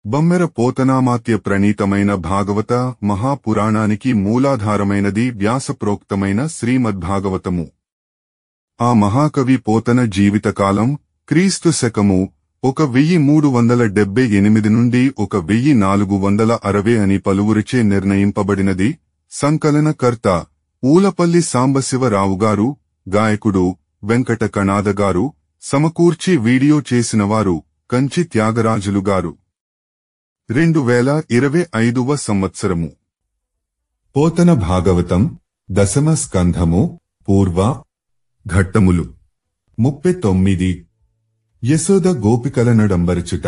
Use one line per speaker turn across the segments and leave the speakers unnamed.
బమ్మెర పోతనామాత్య ప్రణీతమైన భాగవత మహాపురాణానికి మూలాధారమైనది వ్యాసప్రోక్తమైన శ్రీమద్భాగవతము. ఆ మహాకవి పోతన జీవితకాలం క్రీస్తు శకము 1378 నుండి 1460 అని పలువురిచే నిర్ణయింపబడినది. సంకలనకర్త ఊలపల్లి సాంబశివరావుగారు, గాయకుడు వెంకట కణాదగారు, సమకూర్చి వీడియో చేసినవారు కంచి త్యాగరాజులుగారు. 2025వ సంవత్సరము. పోతన భాగవతం దశమ స్కంధము పూర్వ ఘట్టములు 39. యశోద గోపికలనడంబరచుట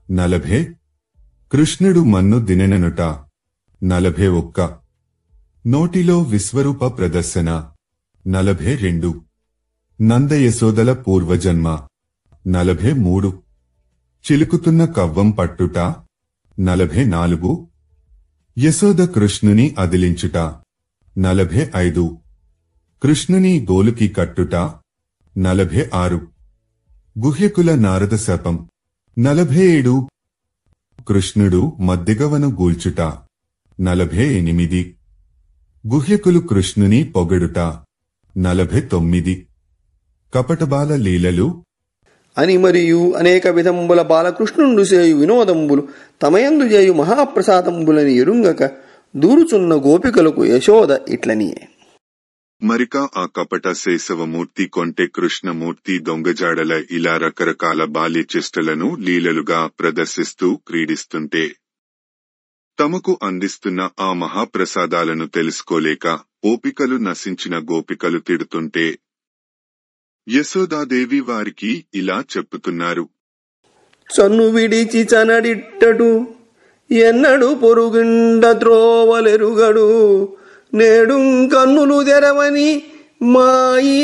40. కృష్ణుడు మన్ను దినెననుట 41. నోటిలో విశ్వరూప ప్రదర్శన 42. నంద యశోదల పూర్వజన్మ 43. చిలుకుతున్న కవ్వం పట్టుట 44. యశోద కృష్ణుని అదిలించుట 45. కృష్ణుని గోలుకి కట్టుట 46. గుహ్యకుల నారద శాపం 47. కృష్ణుడు మద్దిగవను గూల్చుట 48. గుహ్యకులు కృష్ణుని పొగడుట 49. కపటబాల లీలలు
అని మరియు అనేక విధంబుల బాలకృష్ణుండు చేయు వినోదంబులు తమయందు చేయు మహాప్రసాదంబులని ఎరుంగక దూరుచున్న గోపికలకు యశోద ఇట్లనియే.
మరిక ఆ కపట శేషవమూర్తి కొంటె కృష్ణమూర్తి దొంగజాడల ఇలా రకరకాల బాల్యచేష్టలను లీలలుగా ప్రదర్శిస్తూ క్రీడిస్తుంటే తమకు అందిస్తున్న ఆ మహాప్రసాదాలను తెలుసుకోలేక ఓపికలు నశించిన గోపికలు తిడుతుంటే యశోదాదేవి వారికి ఇలా చెప్పుతున్నారు.
చన్ను విడిచి చనడిట్టడు ఎన్నడు పొరుగుండ త్రోవలెరుగడు నేడు కన్నులు తెరవని మాయి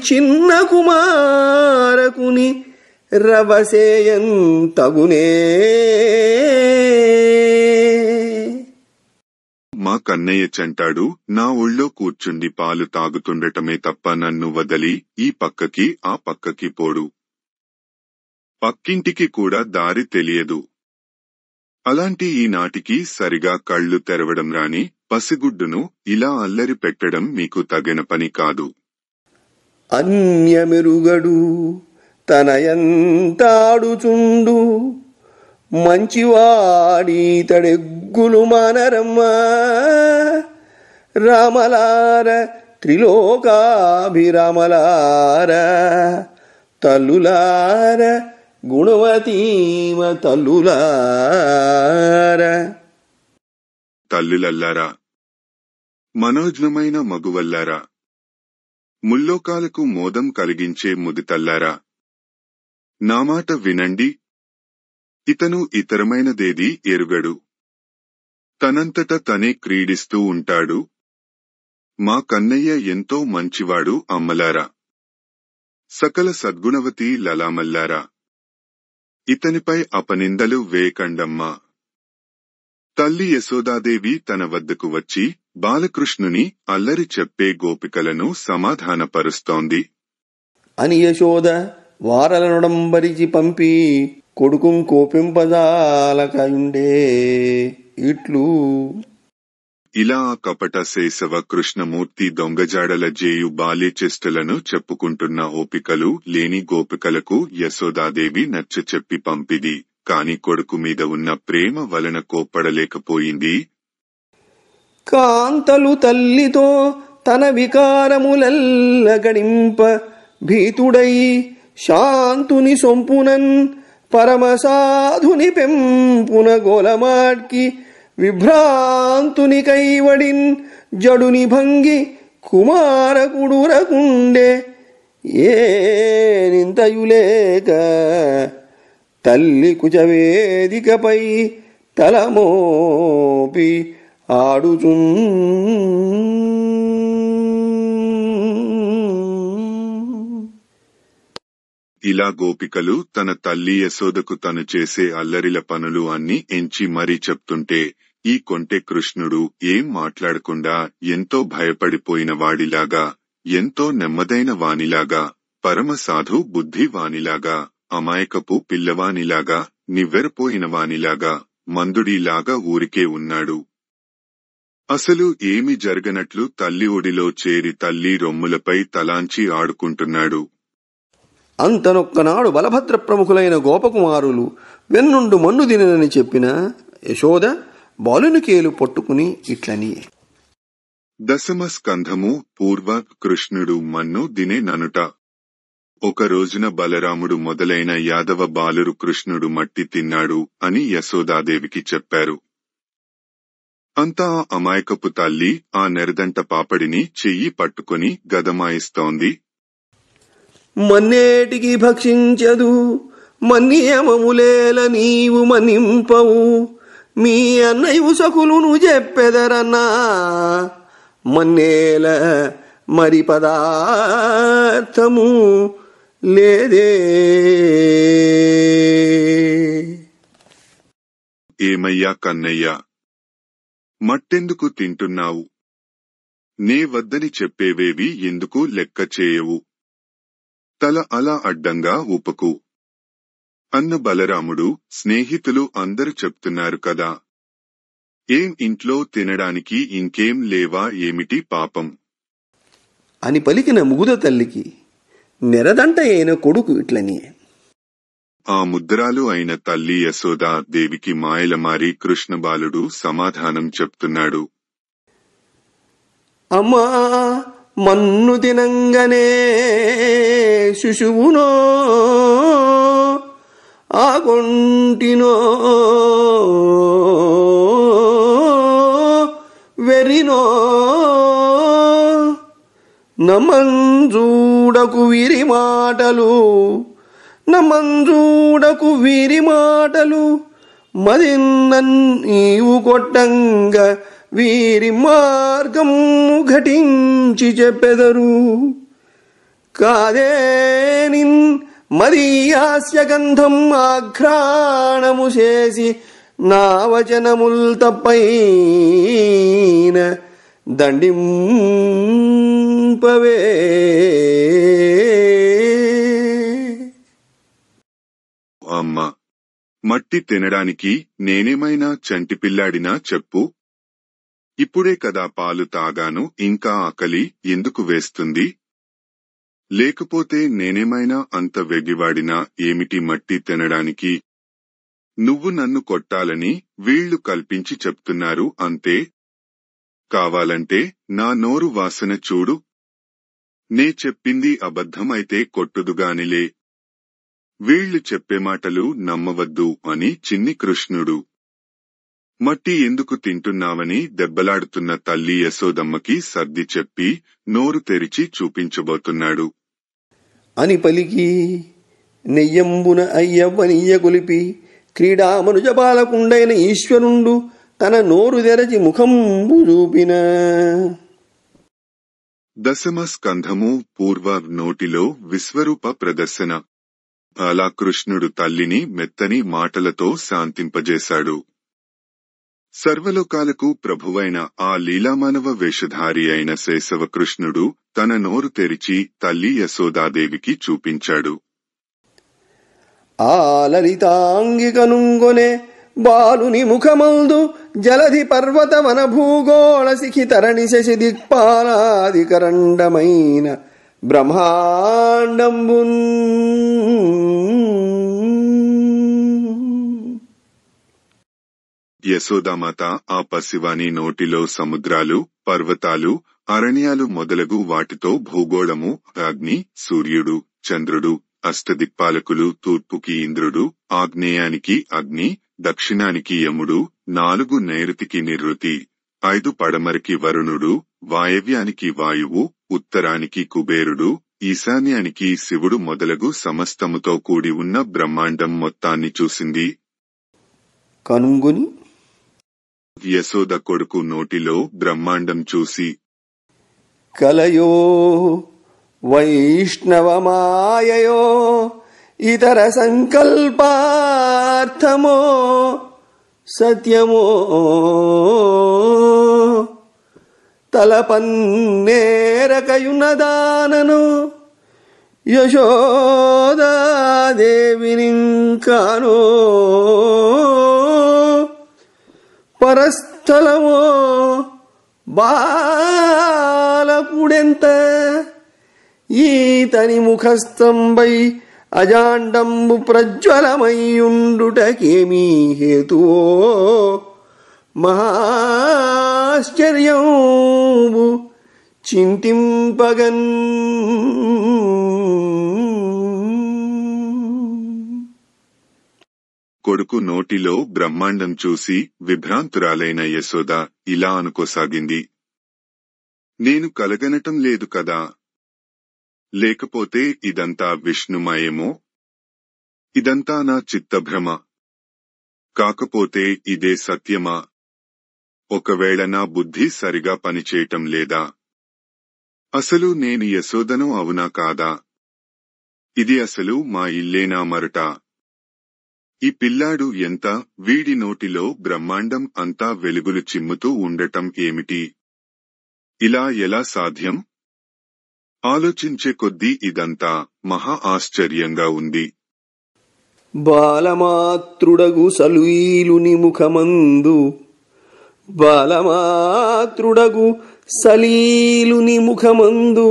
చిన్న కుమారకుని రవసేయం తగునే.
మా కన్నయ్య చంటాడు నా ఊళ్ళో కూర్చుండి పాలు తాగుతుండటమే తప్ప నన్ను వదలి ఈ పక్కకి ఆ పక్కకి పోడు. పక్కింటికి కూడా దారి తెలియదు. అలాంటి ఈనాటికి సరిగా కళ్ళు తెరవడం రాని పసిగుడ్డును ఇలా అల్లరి పెట్టడం మీకు తగిన పని కాదు.
అన్యమెరుగడు తనయంతాడుచుండు మంచివాడీతడెగ్గులు మానరమ్మా రామలార త్రిలోకాభిరామలార తల్లులార గుణవతీమ తల్లులార.
తల్లులల్లారా, మనోజ్ఞమైన మగువల్లారా, ముల్లోకాలకు మోదం కలిగించే ముదితల్లారా, నా మాట వినండి. ఇతను ఇతరమైనదేదీ ఎరుగడు. తనంతట తనే క్రీడిస్తూ ఉంటాడు. మా కన్నయ్య ఎంతో మంచివాడు అమ్మలారా, సకల సద్గుణవతి లలామల్లారా, ఇతనిపై అపనిందలు వేయకండమ్మా. తల్లి యశోదాదేవి తన వద్దకు వచ్చి బాలకృష్ణుని అల్లరి చెప్పే గోపికలను సమాధానపరుస్తోంది.
అని యశోద వారలనుడంబరిచి పంపి కొడుకుం కోపింపజాలకయుండే ఇట్లు.
ఇలా కపట శేషవ కృష్ణమూర్తి దొంగజాడల జేయు బాల్యచేష్టలను చెప్పుకుంటున్న ఓపికలు లేని గోపికలకు యశోదాదేవి నచ్చచెప్పి పంపిది. కాని కొడుకు మీద ఉన్న ప్రేమ వలన కోప్పడలేకపోయింది.
కాంతలు తల్లితో తన వికారములల్ల గడింప భీతుడై శాంతుని సొంపునన్ పరమసాధుని పెంపున గోలమాడ్కి విభ్రాంతుని కైవడిన్ జడుని భంగి కుమారకుడురకుండే ఏనింతయులేక తల్లి కుచవేదికపై తలమోపి ఆడుచున్.
ఇలా గోపికలు తన తల్లి యశోదకు తను చేసే అల్లరిల పనులు అన్ని ఎంచి మరీ చెప్తుంటే ఈ కొంటె కృష్ణుడు ఏం మాట్లాడకుండా ఎంతో భయపడిపోయిన వాడిలాగా, ఎంతో నెమ్మదైన వానిలాగా, పరమ సాధు బుద్ధి వానిలాగా, అమాయకపు పిల్లవానిలాగా నివ్వెరపోయినవానిలాగా మందుడిలాగా ఊరికే ఉన్నాడు. అసలు ఏమి జరగనట్లు తల్లి ఒడిలో చేరి తల్లి రొమ్ములపై తలాంచి ఆడుకుంటున్నాడు.
అంతనొక్కనాడు బలభద్ర ప్రముఖులైన గోపకుమారులు వెన్నుండు మన్ను దినని చెప్పిన యశోద బాలుని కేలు పట్టుకుని ఇట్లని.
దశమ స్కంధము పూర్వ కృష్ణుడు మన్ను దినే ననుట. ఒక రోజున బలరాముడు మొదలైన యాదవ బాలురు కృష్ణుడు మట్టి తిన్నాడు అని యశోదాదేవికి చెప్పారు. అంతా అమాయకపు తల్లి ఆ నెరదంట పాపడిని చెయ్యి పట్టుకుని గదమాయిస్తోంది.
మన్నేటికి భక్షించదు మన్నియమములేల నీవు మన్నింపవు మీ అన్నయ్య సకులును చెప్పెదరన్నా మన్నేల మరి పదార్థము లేదే.
ఏమయ్యా కన్నయ్యా, మట్టెందుకు తింటున్నావు? నే వద్దని చెప్పేవేవి ఎందుకు లెక్క చేయవు? తల అలా అడ్డంగా ఊపకు అన్న బలరాముడు. స్నేహితులు అందరూ చెప్తున్నారు కదా, ఏం ఇంట్లో తినడానికి ఇంకేం లేవా ఏమిటి పాపం
అని పలికిన ముగుద తల్లికి నెరదంట అయిన కొడుకు ఇట్లని.
ఆ ముద్రాలు అయిన తల్లి యశోదా దేవికి మాయలమారి కృష్ణబాలుడు సమాధానం చెప్తున్నాడు.
అమ్మా మన్ను తినంగనే శిశువునో ఆగొంటినో వెరినో నమంజూడకు వీరి మాటలు మదిన్నన్ నీవు కొట్టంగ వీరి మార్గము ఘటించి చెప్పెదరు. కాదేనిన్ మదీయాస్యగంధం ఆఘ్రాణము చేసి నా వచనముల్ తప్పైన దండింపవే.
అమ్మా, మట్టి తినడానికి నేనేమైనా చంటిపిల్లాడినా చెప్పు. ఇప్పుడే కదా పాలు తాగాను, ఇంకా ఆకలి ఎందుకు వేస్తుంది? లేకపోతే నేనేమైనా అంత వెగివాడినా ఏమిటి మట్టి తినడానికి? నువ్వు నన్ను కొట్టాలని వీళ్లు కల్పించి చెప్తున్నారు అంతే. కావాలంటే నా నోరు వాసన చూడు. నే చెప్పింది అబద్ధమైతే కొట్టుదుగానిలే. వీళ్లు చెప్పే మాటలు నమ్మవద్దు అని చిన్ని కృష్ణుడు. మట్టి ఎందుకు తింటున్నావని దెబ్బలాడుతున్న తల్లి యశోదమ్మకి సర్ది చెప్పి నోరు తెరిచి చూపించబోతున్నాడు.
అని పలికి నెయ్యంబున అయ్యవ్వనియ్య కొలిపి క్రీడామనుజ బాలకుండైన ఈశ్వరుండు తన నోరు తెరచి ముఖంబు చూపిన.
దశమ స్కంధము పూర్వ నోటిలో విశ్వరూప ప్రదర్శన. అలా కృష్ణుడు తల్లిని మెత్తని మాటలతో శాంతింపజేశాడు. సర్వలోకాలకు ప్రభువైన ఆ లీలామానవ వేషధారి అయిన శేషవకృష్ణుడు తన నోరు తెరిచి తల్లి యశోదాదేవికి చూపించాడు.
ఆ లలితాంగికనుంగొనే బాలుని ముఖమందు జలధి పర్వత వన భూగోళ శిఖి తరణి శశి దిక్పాలాదికరండమైన బ్రహ్మాండంబున్.
యశోదామాత ఆ పసివాని నోటిలో సముద్రాలు, పర్వతాలు, అరణ్యాలు మొదలగు వాటితో భూగోళము, అగ్ని, సూర్యుడు, చంద్రుడు, అష్టదిక్పాలకులు, తూర్పుకి ఇంద్రుడు, ఆగ్నేయానికి అగ్ని, దక్షిణానికి యముడు, 4 నైరుతికి నిరుతి, 5 పడమరికి వరుణుడు, వాయవ్యానికి వాయువు, ఉత్తరానికి కుబేరుడు, ఈశాన్యానికి శివుడు మొదలగు సమస్తముతో కూడి ఉన్న బ్రహ్మాండం మొత్తాన్ని చూసింది.
కనుంగుని
యశోద కొడుకు నోటిలో బ్రహ్మాండం చూసి
కలయో వైష్ణవమాయయో ఇతర సంకల్పార్థమో సత్యమో తలపన్నేరకయున్నదానను యశోదా దేవినింకానో పరస్థలమో బాలపుడెంత ఈతని ముఖస్తంభై అజాండంబు ప్రజ్వలమయ్యుండుటకేమీ హేతువో మహాశ్చర్యంబు చింతింపగన్.
కొడుకు నోటిలో బ్రహ్మాండం చూసి విభ్రాంతురాలైన యశోద ఇలా అనుకోసాగింది. నేను కలగనటం లేదు కదా, లేకపోతే ఇదంతా విష్ణుమయమో, ఇదంతా నా చిత్తభ్రమ, కాకపోతే ఇదే సత్యమా, ఒకవేళ నా బుద్ధి సరిగా పనిచేయటం లేదా, అసలు నేను యశోదను అవునా కాదా, ఇది అసలు మా ఇల్లేనా మరట, ఈ పిల్లాడు ఎంత, వీడి నోటిలో బ్రహ్మాండం అంతా వెలుగులు చిమ్ముతూ ఉండటం ఏమిటి, ఇలా ఎలా సాధ్యం, ఆలోచించే కొద్దీ ఇదంతా మహా ఆశ్చర్యంగా ఉంది.
బాలమాతృడగు సలీలుని ముఖమందు బాలమాతృడగు సలీలుని ముఖమందు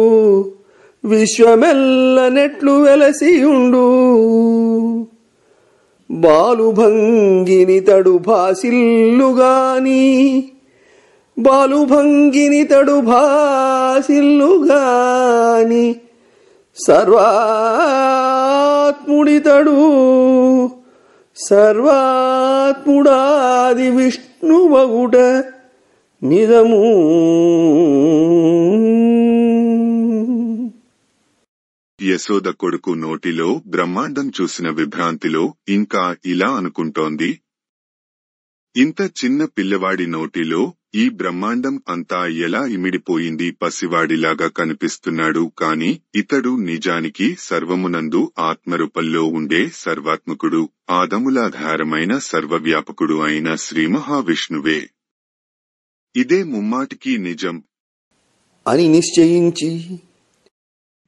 విశ్వమెల్లనెట్లు వెలసియుండు బాలుభంగిని తడు భాసిల్లుగాని బాలుభంగిని తడు భాసిల్లుగాని సర్వాత్ముడితడు సర్వాత్ముడాది విష్ణువగుట నిజము.
యశోద కొడుకు నోటిలో బ్రహ్మాండం చూసిన విభ్రాంతిలో ఇంకా ఇలా అనుకుంటోంది. ఇంత చిన్న పిల్లవాడి నోటిలో ఈ బ్రహ్మాండం అంతా ఎలా ఇమిడిపోయింది, పసివాడిలాగా కనిపిస్తున్నాడు, కాని ఇతడు నిజానికి సర్వమునందు ఆత్మరూపంలో ఉండే సర్వాత్మకుడు, ఆదములాధారమైన సర్వవ్యాపకుడు అయిన శ్రీ మహావిష్ణువే. ఇదే ముమ్మాటికి నిజం
అని నిశ్చయించి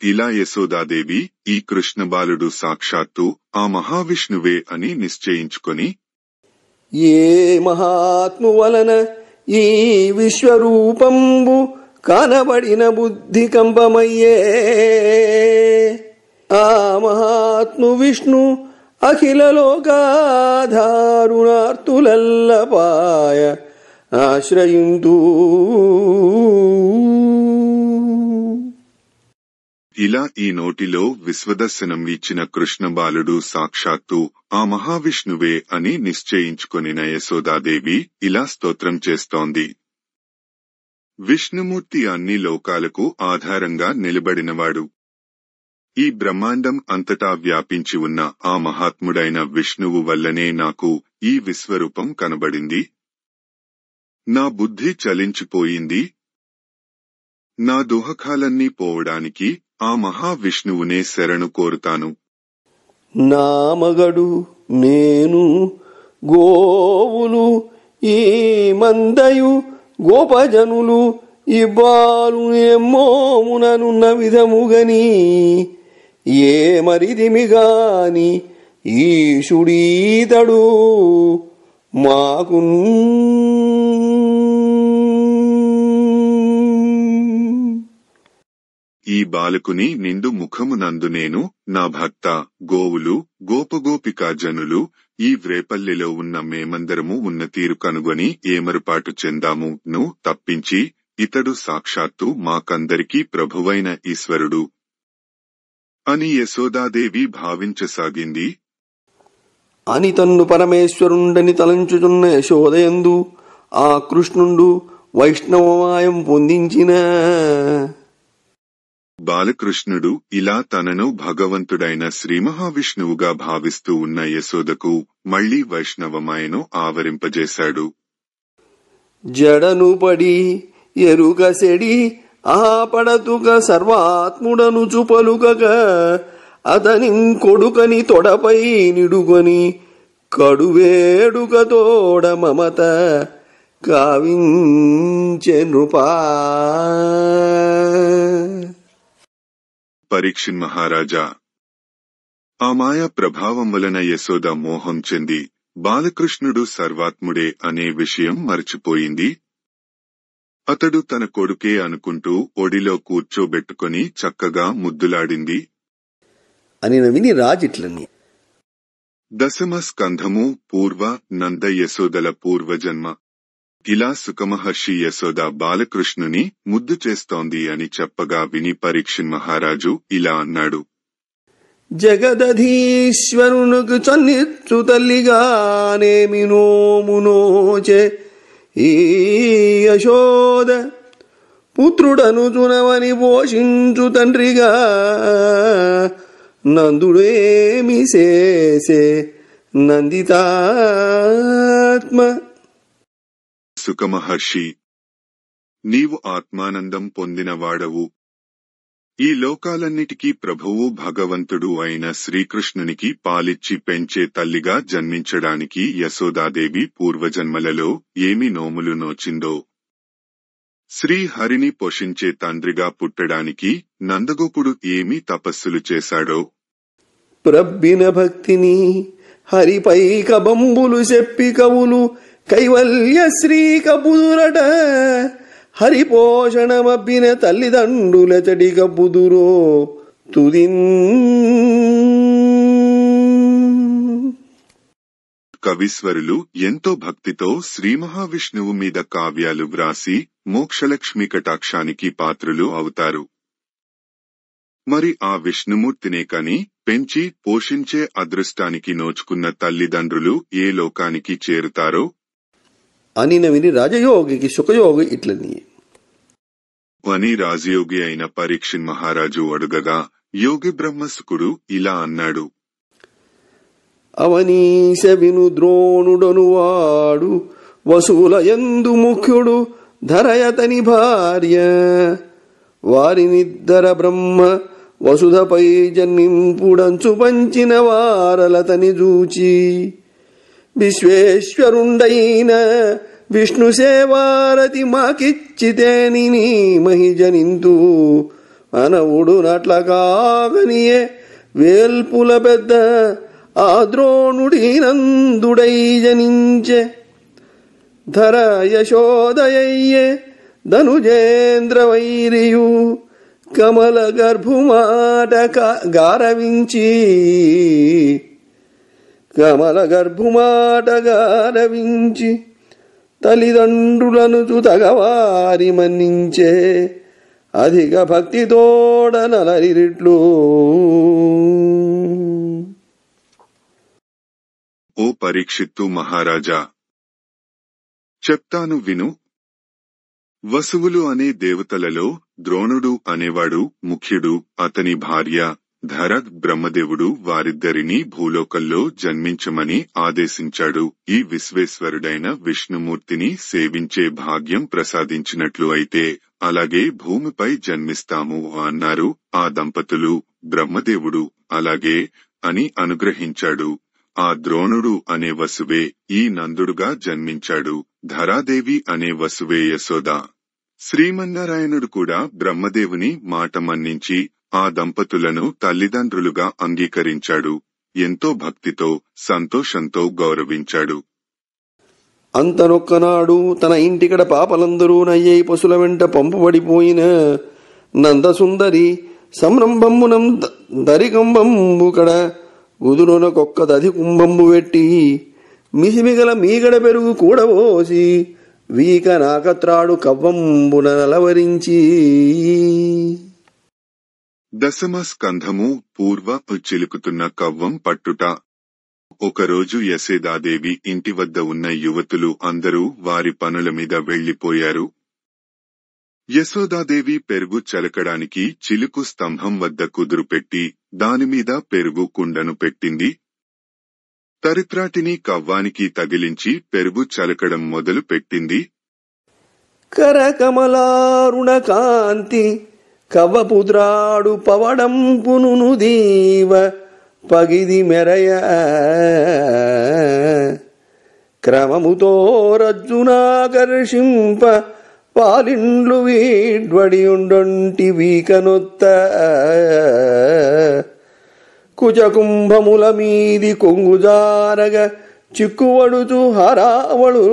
ఇలా యశోదాదేవి ఈ కృష్ణబాలుడు సాక్షాత్తు ఆ మహావిష్ణువే అని నిశ్చయించుకొని,
ఏ మహాత్ము వలన ఈ విశ్వరూపంబు కనబడిన బుద్ధి కంపమయ్యే, ఆ మహాత్ము విష్ణు అఖిల లోకాధారుణార్తులల్లపాయ ఆశ్రయింతూ.
ఇలా ఈ నోటిలో విశ్వదర్శనం ఇచ్చిన కృష్ణబాలుడు సాక్షాత్తు ఆ మహావిష్ణువే అని నిశ్చయించుకొనిన యశోదాదేవి ఇలా స్తోత్రం చేస్తోంది. విష్ణుమూర్తి అన్ని లోకాలకు ఆధారంగా నిలబడినవాడు. ఈ బ్రహ్మాండం అంతటా వ్యాపించి ఉన్న ఆ మహాత్ముడైన విష్ణువు వల్లనే నాకు ఈ విశ్వరూపం కనబడింది. నా బుద్ధి చలించిపోయింది. నా దుఃఖాలన్నీ పోవడానికి ఆ మహావిష్ణువునే శరణు కోరుతాను.
నా మగడు నేను గోవులు ఈ మందయు గోపజనులు ఇబ్బాలు ఎమ్మోముననున్న విధముగని ఏ మరిదిమిగాని ఈశుడీతడు మాకు.
ఈ బాలకుని నిండు ముఖమునందు నేను, నా భర్త, గోవులు, గోపగోపికా జనులు, ఈ వ్రేపల్లెలో ఉన్న మేమందరము ఉన్న తీరు కనుగొని ఏమరుపాటు చెందాము ను తప్పించి ఇతడు సాక్షాత్తు మాకందరికీ ప్రభువైన ఈశ్వరుడు అని యశోదాదేవి భావించసాగింది.
అని తన్ను పరమేశ్వరుండని తలంచుచున్న యశోదయందు ఆ కృష్ణుండు వైష్ణవమాయం పొందించిన
బాలకృష్ణుడు ఇలా తనను భగవంతుడైన శ్రీ మహావిష్ణువుగా భావిస్తూ ఉన్న యశోదకు మళ్లీ వైష్ణవమాయను ఆవరింపజేశాడు.
జడను పడి ఎరుగసెడి ఆ పడతుక సర్వాత్ముడను చుపలుకక అతని కొడుకని తొడపై నిడుగొని కడువేడుక తోడ మమత కావించె నృపా.
పరీక్షిన్ మహారాజా, ఆ మాయా ప్రభావం వలన యశోద మోహం చెంది బాలకృష్ణుడు సర్వాత్ముడే అనే విషయం మరచిపోయింది. అతడు తన కొడుకే అనుకుంటూ ఒడిలో కూర్చోబెట్టుకుని చక్కగా ముద్దులాడింది
అని విని రాజిట్లని.
దశమ స్కంధము పూర్వ నంద యశోదల పూర్వజన్మ. ఇలా సుఖమహర్షి యశోద బాలకృష్ణుని ముద్దు చేస్తోంది అని చెప్పగా విని పరీక్షిన్ మహారాజు ఇలా అన్నాడు.
జగదధీశ్వరునకు చన్నిచ్చు తల్లిగానేమి నోమునోచే ఈ యశోద పుత్రుడను చునవని పోషించు తండ్రిగా నందుడేమి చేసే నందితాత్మ.
సుఖమహర్షి, నీవు ఆత్మానందం పొందినవాడవు. ఈ లోకాలన్నిటికీ ప్రభువు భగవంతుడు అయిన శ్రీకృష్ణునికి పాలిచ్చి పెంచే తల్లిగా జన్మించడానికి యశోదాదేవి పూర్వజన్మలలో ఏమి నోములు నోచిందో, శ్రీహరిని పోషించే తండ్రిగా పుట్టడానికి నందగోపుడు ఏమి తపస్సులు చేశాడో,
ప్రబ్బిన భక్తిని హరిపై కబంబులు చెప్పి కవులు కైవల్య శ్రీ కబుదురట హరిపోషణమబ్బిన తల్లిదండ్రులచడి కబుదురో తుదిన్.
కవీశ్వరులు ఎంతో భక్తితో శ్రీ మహావిష్ణువు మీద కావ్యాలు వ్రాసి మోక్షలక్ష్మి కటాక్షానికి పాత్రులు అవుతారు. మరి ఆ విష్ణుమూర్తినే కాని పెంచి పోషించే అదృష్టానికి నోచుకున్న తల్లిదండ్రులు ఏ లోకానికి చేరుతారో
అని విని రాజయోగికి సుఖయోగి ఇట్లని
అని రాజయోగి అయిన పరీక్షిన్ మహారాజు అడుగగా యోగి బ్రహ్మసుకుడు ఇలా అన్నాడు.
అవనీశ విను ద్రోణుడను వాడు వసుల యందు ముఖ్యుడు ధరయతని భార్య వారినిద్దర బ్రహ్మ వసుధపై జన్మింపుడంచు పంచిన వారలతని జూచి విశ్వేశ్వరుండైన విష్ణు సేవారతి మాకిచ్చితేని నీ మహిజనింతు అనవుడు నట్ల కాగనియే వేల్పుల పెద్ద ఆ ద్రోణుడి నందుడై జనించే ధర యశోదయ్యే ధనుజేంద్ర వైరియు కమల గర్భుమాట గారవించి తల్లిదండ్రులను తగవారి మన్నించే అధిక భక్తితోడ నలరిట్లు.
ఓ పరీక్షిత్తు మహారాజా, చెప్తాను విను. వసువులు అనే దేవతలలో ద్రోణుడు అనేవాడు ముఖ్యుడు. అతని భార్య ధరత్ బ్రహ్మదేవుడు వారిద్దరినీ భూలోకంలో జన్మించమని ఆదేశించాడు. ఈ విశ్వేశ్వరుడైన విష్ణుమూర్తిని సేవించే భాగ్యం ప్రసాదించినట్లు అయితే అలాగే భూమిపై జన్మిస్తాము అన్నారు. ఆ దంపతులు బ్రహ్మదేవుడు అలాగే అని అనుగ్రహించాడు. ఆ ద్రోణుడు అనే వసువే ఈ నందుడుగా జన్మించాడు. ధరాదేవి అనే వసువే యశోద. శ్రీమన్నారాయణుడు కూడా బ్రహ్మదేవుని మాట మన్నించి ఆ దంపతులను తల్లిదండ్రులుగా అంగీకరించాడు. ఎంతో భక్తితో సంతోషంతో గౌరవించాడు.
అంతనొక్కనాడు తన ఇంటికడ పాపలందరూ నయ్యై పశుల వెంట పంపుబడిపోయిన నందసుందరి సంరంభంబునం దరికంబంబుకడ ఉదురునకొక్క దధి కుంభంబు పెట్టి మిసిమిగల మీగడ పెరుగు కూడబోసి వీక నాకత్రాడు కవ్వంబున నలవరించి.
దశమ స్కంధము పూర్వ చిలుకుతున్న కవ్వం పట్టుట. ఒకరోజు యశోదాదేవి ఇంటి వద్ద ఉన్న యువతులు అందరూ వారి పనుల మీద వెళ్లిపోయారు. యశోదాదేవి పెరుగు చలకడానికి చిలుకు స్తంభం వద్ద కుదురుపెట్టి దానిమీద పెరుగు కుండను పెట్టింది. తరిత్రాటిని కవ్వానికి తగిలించి పెరుగు చలకడం మొదలు పెట్టింది.
కరకమలారుణ కాంతి కవ్వపుద్రాడు పవడంపును దీవ పగిది మెరయ క్రమముతో రజ్జునాకర్షింప పాలిండ్లు వీడ్వడియుండొంటి వీకనొత్త కుచకుంభముల మీది కొంగుజారగ చిక్కువడుచు హరావళు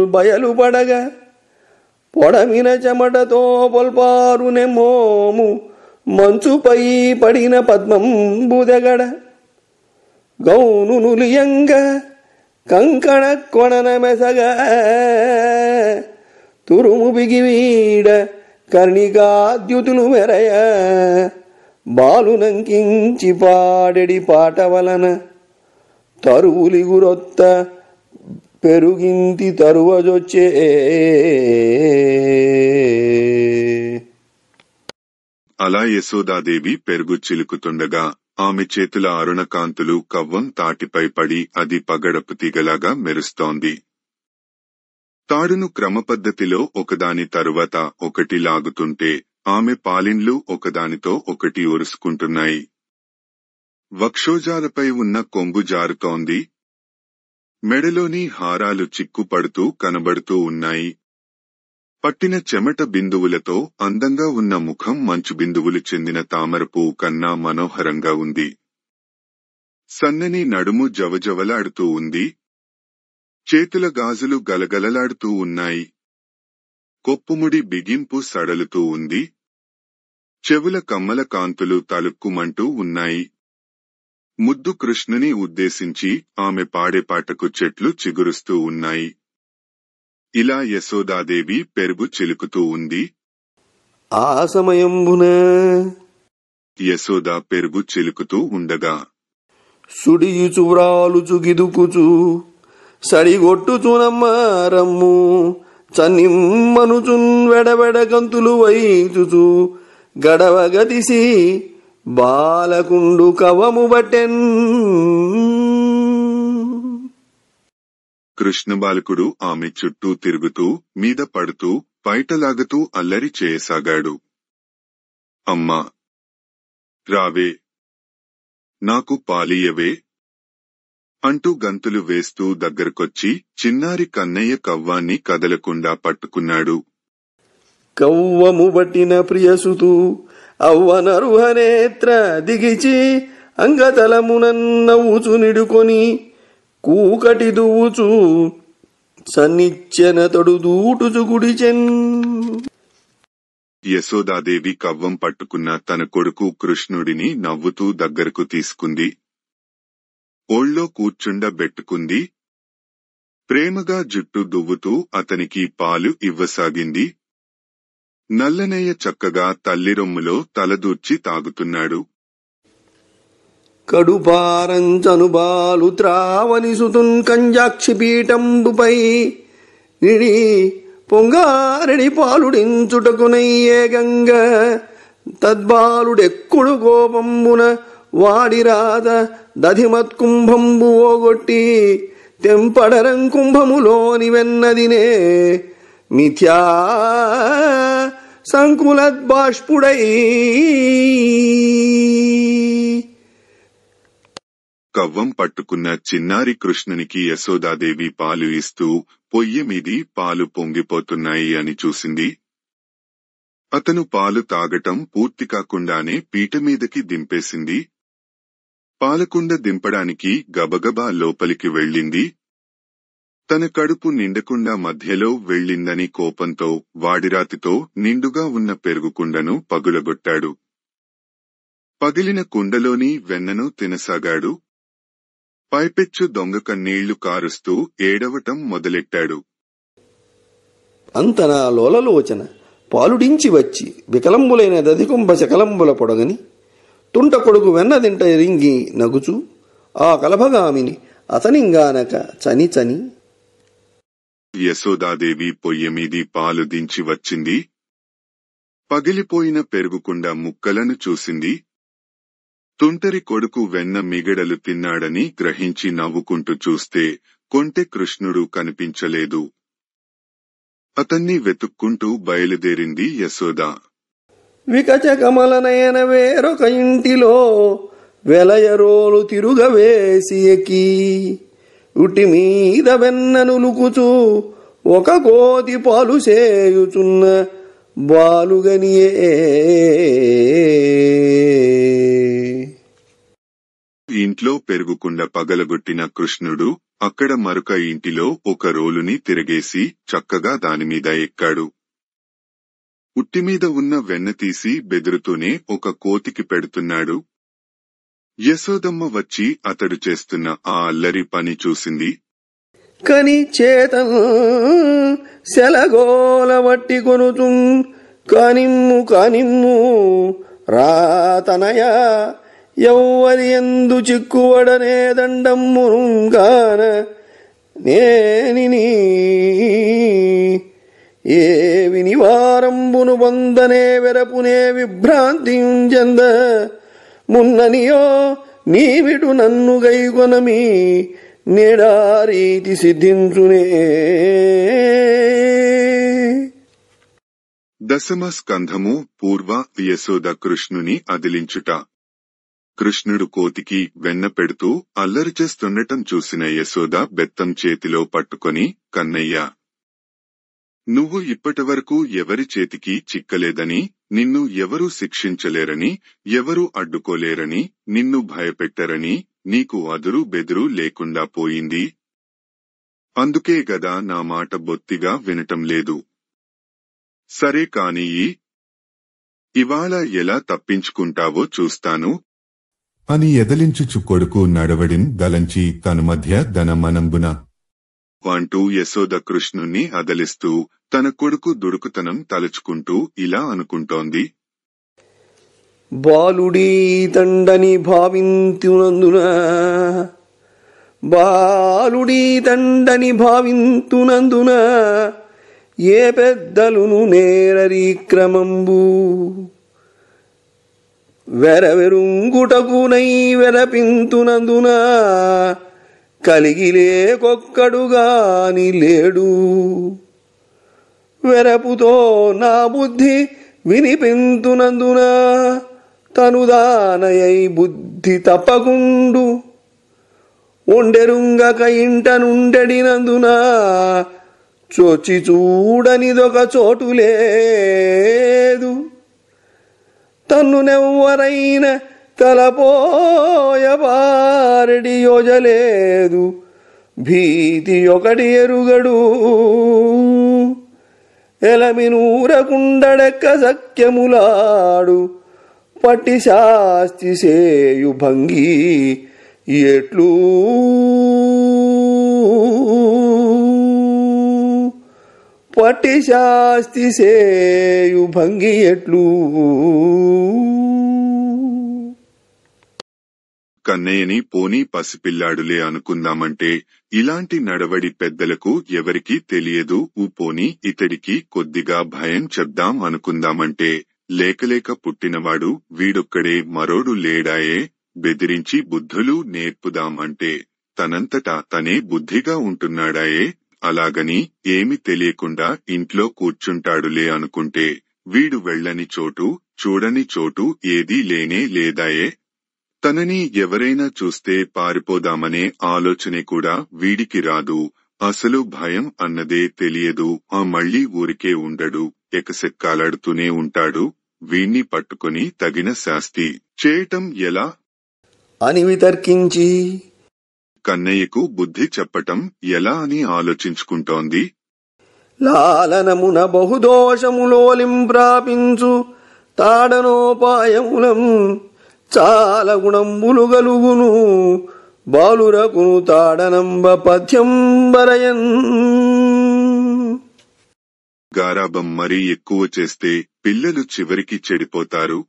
బయలుపడగ పొడమిన చెమటతో పొల్పారు నెమ్మోము మంచుపై పడిన పద్మంబుదగడ గౌను నులియంగ కంకణ కొణన మెసగ తురుము బిగివీడ కర్ణికాద్యుతులు మెరయ బాలునంకించి పాడెడి పాట వలన తరువులిగురొత్త పెరుగింతి తరువజొచ్చే.
అలా యశోదాదేవి పెరుగు చిలుకుతుండగా ఆమె చేతుల అరుణకాంతులు కవ్వం తాటిపై పడి అది పగడపు తీగలాగా మెరుస్తోంది. తాడును క్రమపద్ధతిలో ఒకదాని తరువాత ఒకటి లాగుతుంటే ఆమె పాలిండ్లు ఒకదానితో ఒకటి ఒరుసుకుంటున్నాయి. వక్షోజాలపై ఉన్న కొంబు జారుతోంది. మెడలోని హారాలు చిక్కుపడుతూ కనబడుతూ ఉన్నాయి. పట్టిన చెమట బిందువులతో అందంగా ఉన్న ముఖం మంచు బిందువులు చెందిన తామరపువ్వు కన్నా మనోహరంగా ఉంది. సన్నని నడుము జవజవలాడుతూ ఉంది. చేతుల గాజులు గలగలలాడుతూ ఉన్నాయి. కొప్పుముడి బిగింపు సడలుతూ ఉంది. చెవుల కమ్మల కాంతులు తలుక్కుమంటూ ఉన్నాయి. ముద్దు కృష్ణుని ఉద్దేశించి ఆమె పాడే పాటకు చెట్లు చిగురుస్తూ ఉన్నాయి. ఇలా యశోదాదేవి పెరుగు చిలుకుతూ ఉంది.
ఆ సమయంబున
యశోద పెరుగు చిలుకుతూ ఉండగా
సుడియుచు వ్రాలుచు గిదుకుచు సడిగొట్టుచునమ్మ రమ్ము చన్నిమ్మనుచున్ వెడవెడ గంతులు వైచుచు గడవగదిసి బాలకుండు కవము బట్టెన్.
కృష్ణ బాలకుడు ఆమె చుట్టూ తిరుగుతూ మీద పడుతూ పైటలాగుతూ అల్లరి చేయసాగాడు. అమ్మా రావే, నాకు పాలియవే అంటూ గంతులు వేస్తూ దగ్గరకొచ్చి చిన్నారి కన్నయ్య కవ్వాన్ని కదలకుండా పట్టుకున్నాడు.
కవ్వము బట్టిన ప్రియసుతూ అవ్వనరుహనేత్ర దిగిచి అంగతలమునన్నవుచు నిడుకొని కూకటి దువ్వుచు సన్నిచ్చెన తొడు దూటుచు గుడిచెన్.
యశోదాదేవి కవ్వం పట్టుకున్న తన కొడుకు కృష్ణుడిని నవ్వుతూ దగ్గరకు తీసుకుంది. ఓళ్ళో కూర్చుండబెట్టుకుంది. ప్రేమగా జుట్టు దువ్వుతూ అతనికి పాలు ఇవ్వసాగింది. నల్లనయ్య చక్కగా తల్లి రొమ్ములో తలదూర్చి తాగుతున్నాడు.
కడుపారంచనుబాలు త్రావని సుతున్ కంజాక్షిపీఠంబుపై నిడి పొంగారెడి పాలుడించుటకునయ్యే గంగ తద్బాలుడెక్కుడు కోపంబున వాడిరాత దధిమత్కుంభంబు ఓగొట్టి తెంపడరం కుంభములోని వెన్నదినే మిథ్యా సంకులద్బాష్పుడై.
కవ్వం పట్టుకున్న చిన్నారి కృష్ణునికి యశోదాదేవి పాలు ఇస్తూ పొయ్యి మీది పాలు పొంగిపోతున్నాయి అని చూసింది. అతను పాలు తాగటం పూర్తి కాకుండానే పీటమీదకి దింపేసింది. పాలకుండ దింపడానికి గబగబా లోపలికి వెళ్ళింది. తన కడుపు నిండకుండా మధ్యలో వెళ్ళిందని కోపంతో వాడిరాతితో నిండుగా ఉన్న పెరుగుకుండను పగులగొట్టాడు. పగిలిన కుండలోని వెన్నను తినసాగాడు. పైపెచ్చు దొంగ కన్నీళ్లు కారుస్తూ ఏడవటం మొదలెట్టాడు.
అంతనా లోలలోచన పాలుడించి వచ్చి వికలంబులైన దధికుంభ శకలంబుల పొడగని తుంట కొడుకు వెన్నదింట రింగి నగుచు ఆ కలభగామిని అతనింగానక చని చని.
యశోదాదేవి పొయ్యి మీది పాలు దించి వచ్చింది. పగిలిపోయిన పెరుగుకుండ ముక్కలను చూసింది. తుంటరి కొడుకు వెన్న మిగడలు తిన్నాడని గ్రహించి నవ్వుకుంటూ చూస్తే కొంటె కృష్ణుడు కనిపించలేదు. అతన్ని వెతుక్కుంటూ బయలుదేరింది యశోద.
వికచ కమల నయన వేరొక ఇంటిలో వెలయరోలు తిరుగవేసి ఎక్కి ఉటి మీద వెన్ననులుకుచు ఒక కోతి పాలు సేయుచున్న బాలుగనియే.
ఇంట్లో పెరుగుకుండ పగలగొట్టిన కృష్ణుడు అక్కడ మరొక ఇంటిలో ఒక రోలుని తిరగేసి చక్కగా దానిమీద ఎక్కాడు. ఉట్టిమీద ఉన్న వెన్న తీసి బెదురుతూనే ఒక కోతికి పెడుతున్నాడు. యశోదమ్మ వచ్చి అతడు చేస్తున్న ఆ అల్లరి పని చూసింది.
కని చేత సెలగోల వట్టి కొనుతు కానిమ్ము రాతనయ ఎవ్వరి ఎందు చిక్కువడనే దండమ్ముగాన నేనిని ఏ వినివారంబును బందనే వెరపునే విభ్రాంతించెంద మున్ననియో నీవిడు నన్ను గైకొనమి నేడారీతి సిద్ధించునే.
దశమ స్కంధము పూర్వ యశోద కృష్ణుని అదిలించుట. కృష్ణుడు కోతికి వెన్న పెడుతూ అల్లరి చేస్తుండటం చూసిన యశోద బెత్తం చేతిలో పట్టుకొని, కన్నయ్య, నువ్వు ఇప్పటివరకు ఎవరి చేతికి చిక్కలేదని, నిన్ను ఎవరూ శిక్షించలేరని, ఎవరూ అడ్డుకోలేరని, నిన్ను భయపెట్టరని నీకు అదురు బెదురు లేకుండా పోయింది. అందుకే గదా నా మాట బొత్తిగా వినటం లేదు. సరే కాని ఇవాళ ఎలా తప్పించుకుంటావో చూస్తాను
అని ఎదలించుచు కొడుకు నడవడిం దలంచి తను మధ్య ధనమనంబున
అంటూ యశోద కృష్ణుణ్ణి అదలిస్తూ తన కొడుకు దుడుకుతనం తలుచుకుంటూ ఇలా అనుకుంటోంది.
బాలుడీ తండని భావింతునందున ఏ పెద్దలును నేరరీ క్రమంబు వెరవెరుంగుటకునై వెరపింతునందున కలిగిలేకొక్కడుగాని లేడు. వెరపుతో నా బుద్ధి వినిపింతునందున తనుదానయై బుద్ధి తప్పకుండు ఒండెరుంగక ఇంట నుండెడినందున చోచి చూడనిదొక చోటు లేదు. తన్నునెవ్వరైన తలపోయబారడి యోజలేదు. భీతి ఒకటి ఎరుగడు ఎలమినూరకుండడెక్క సఖ్యములాడు. పట్టి శాస్తి సేయు భంగి ఎట్లు పట్టి శాస్తి సేయు భంగి ఎట్లు.
కన్నయ్యని పోనీ పసిపిల్లాడులే అనుకుందామంటే ఇలాంటి నడవడి పెద్దలకు ఎవరికీ తెలియదు. పోనీ ఇతడికి కొద్దిగా భయం చెప్దాం అనుకుందామంటే లేకలేక పుట్టినవాడు వీడొక్కడే మరోడు లేడాయే. బెదిరించి బుద్ధులు నేర్పుదాం అంటే తనంతటా తనే బుద్ధిగా ఉంటున్నాడాయే. అలాగని ఏమి తెలియకుండా ఇంట్లో కూర్చుంటాడులే అనుకుంటే వీడు వెళ్ళని చోటు చూడని చోటు ఏదీ లేనే లేదాయే. తనని ఎవరైనా చూస్తే పారిపోదామనే ఆలోచనే కూడా వీడికి రాదు. అసలు భయం అన్నదే తెలియదు. మళ్ళీ ఊరికే ఉండడు, ఎకసెక్కాలాడుతూనే ఉంటాడు. వీణ్ణి పట్టుకుని తగిన శాస్తి చేయటం ఎలా
అని వితర్కించి
కన్నయ్యకు బుద్ధి చెప్పటం ఎలా అని ఆలోచించుకుంటోంది.
లాలనమున బహుదోషములోలింప్రాపించు తాడనోపాయములం చాలా గుణంబులు గలుగును బాలురకును తాడనంబ పథ్యంబరయన్.
గారాబం మరీ ఎక్కువ చేస్తే పిల్లలు చివరికి చెడిపోతారు.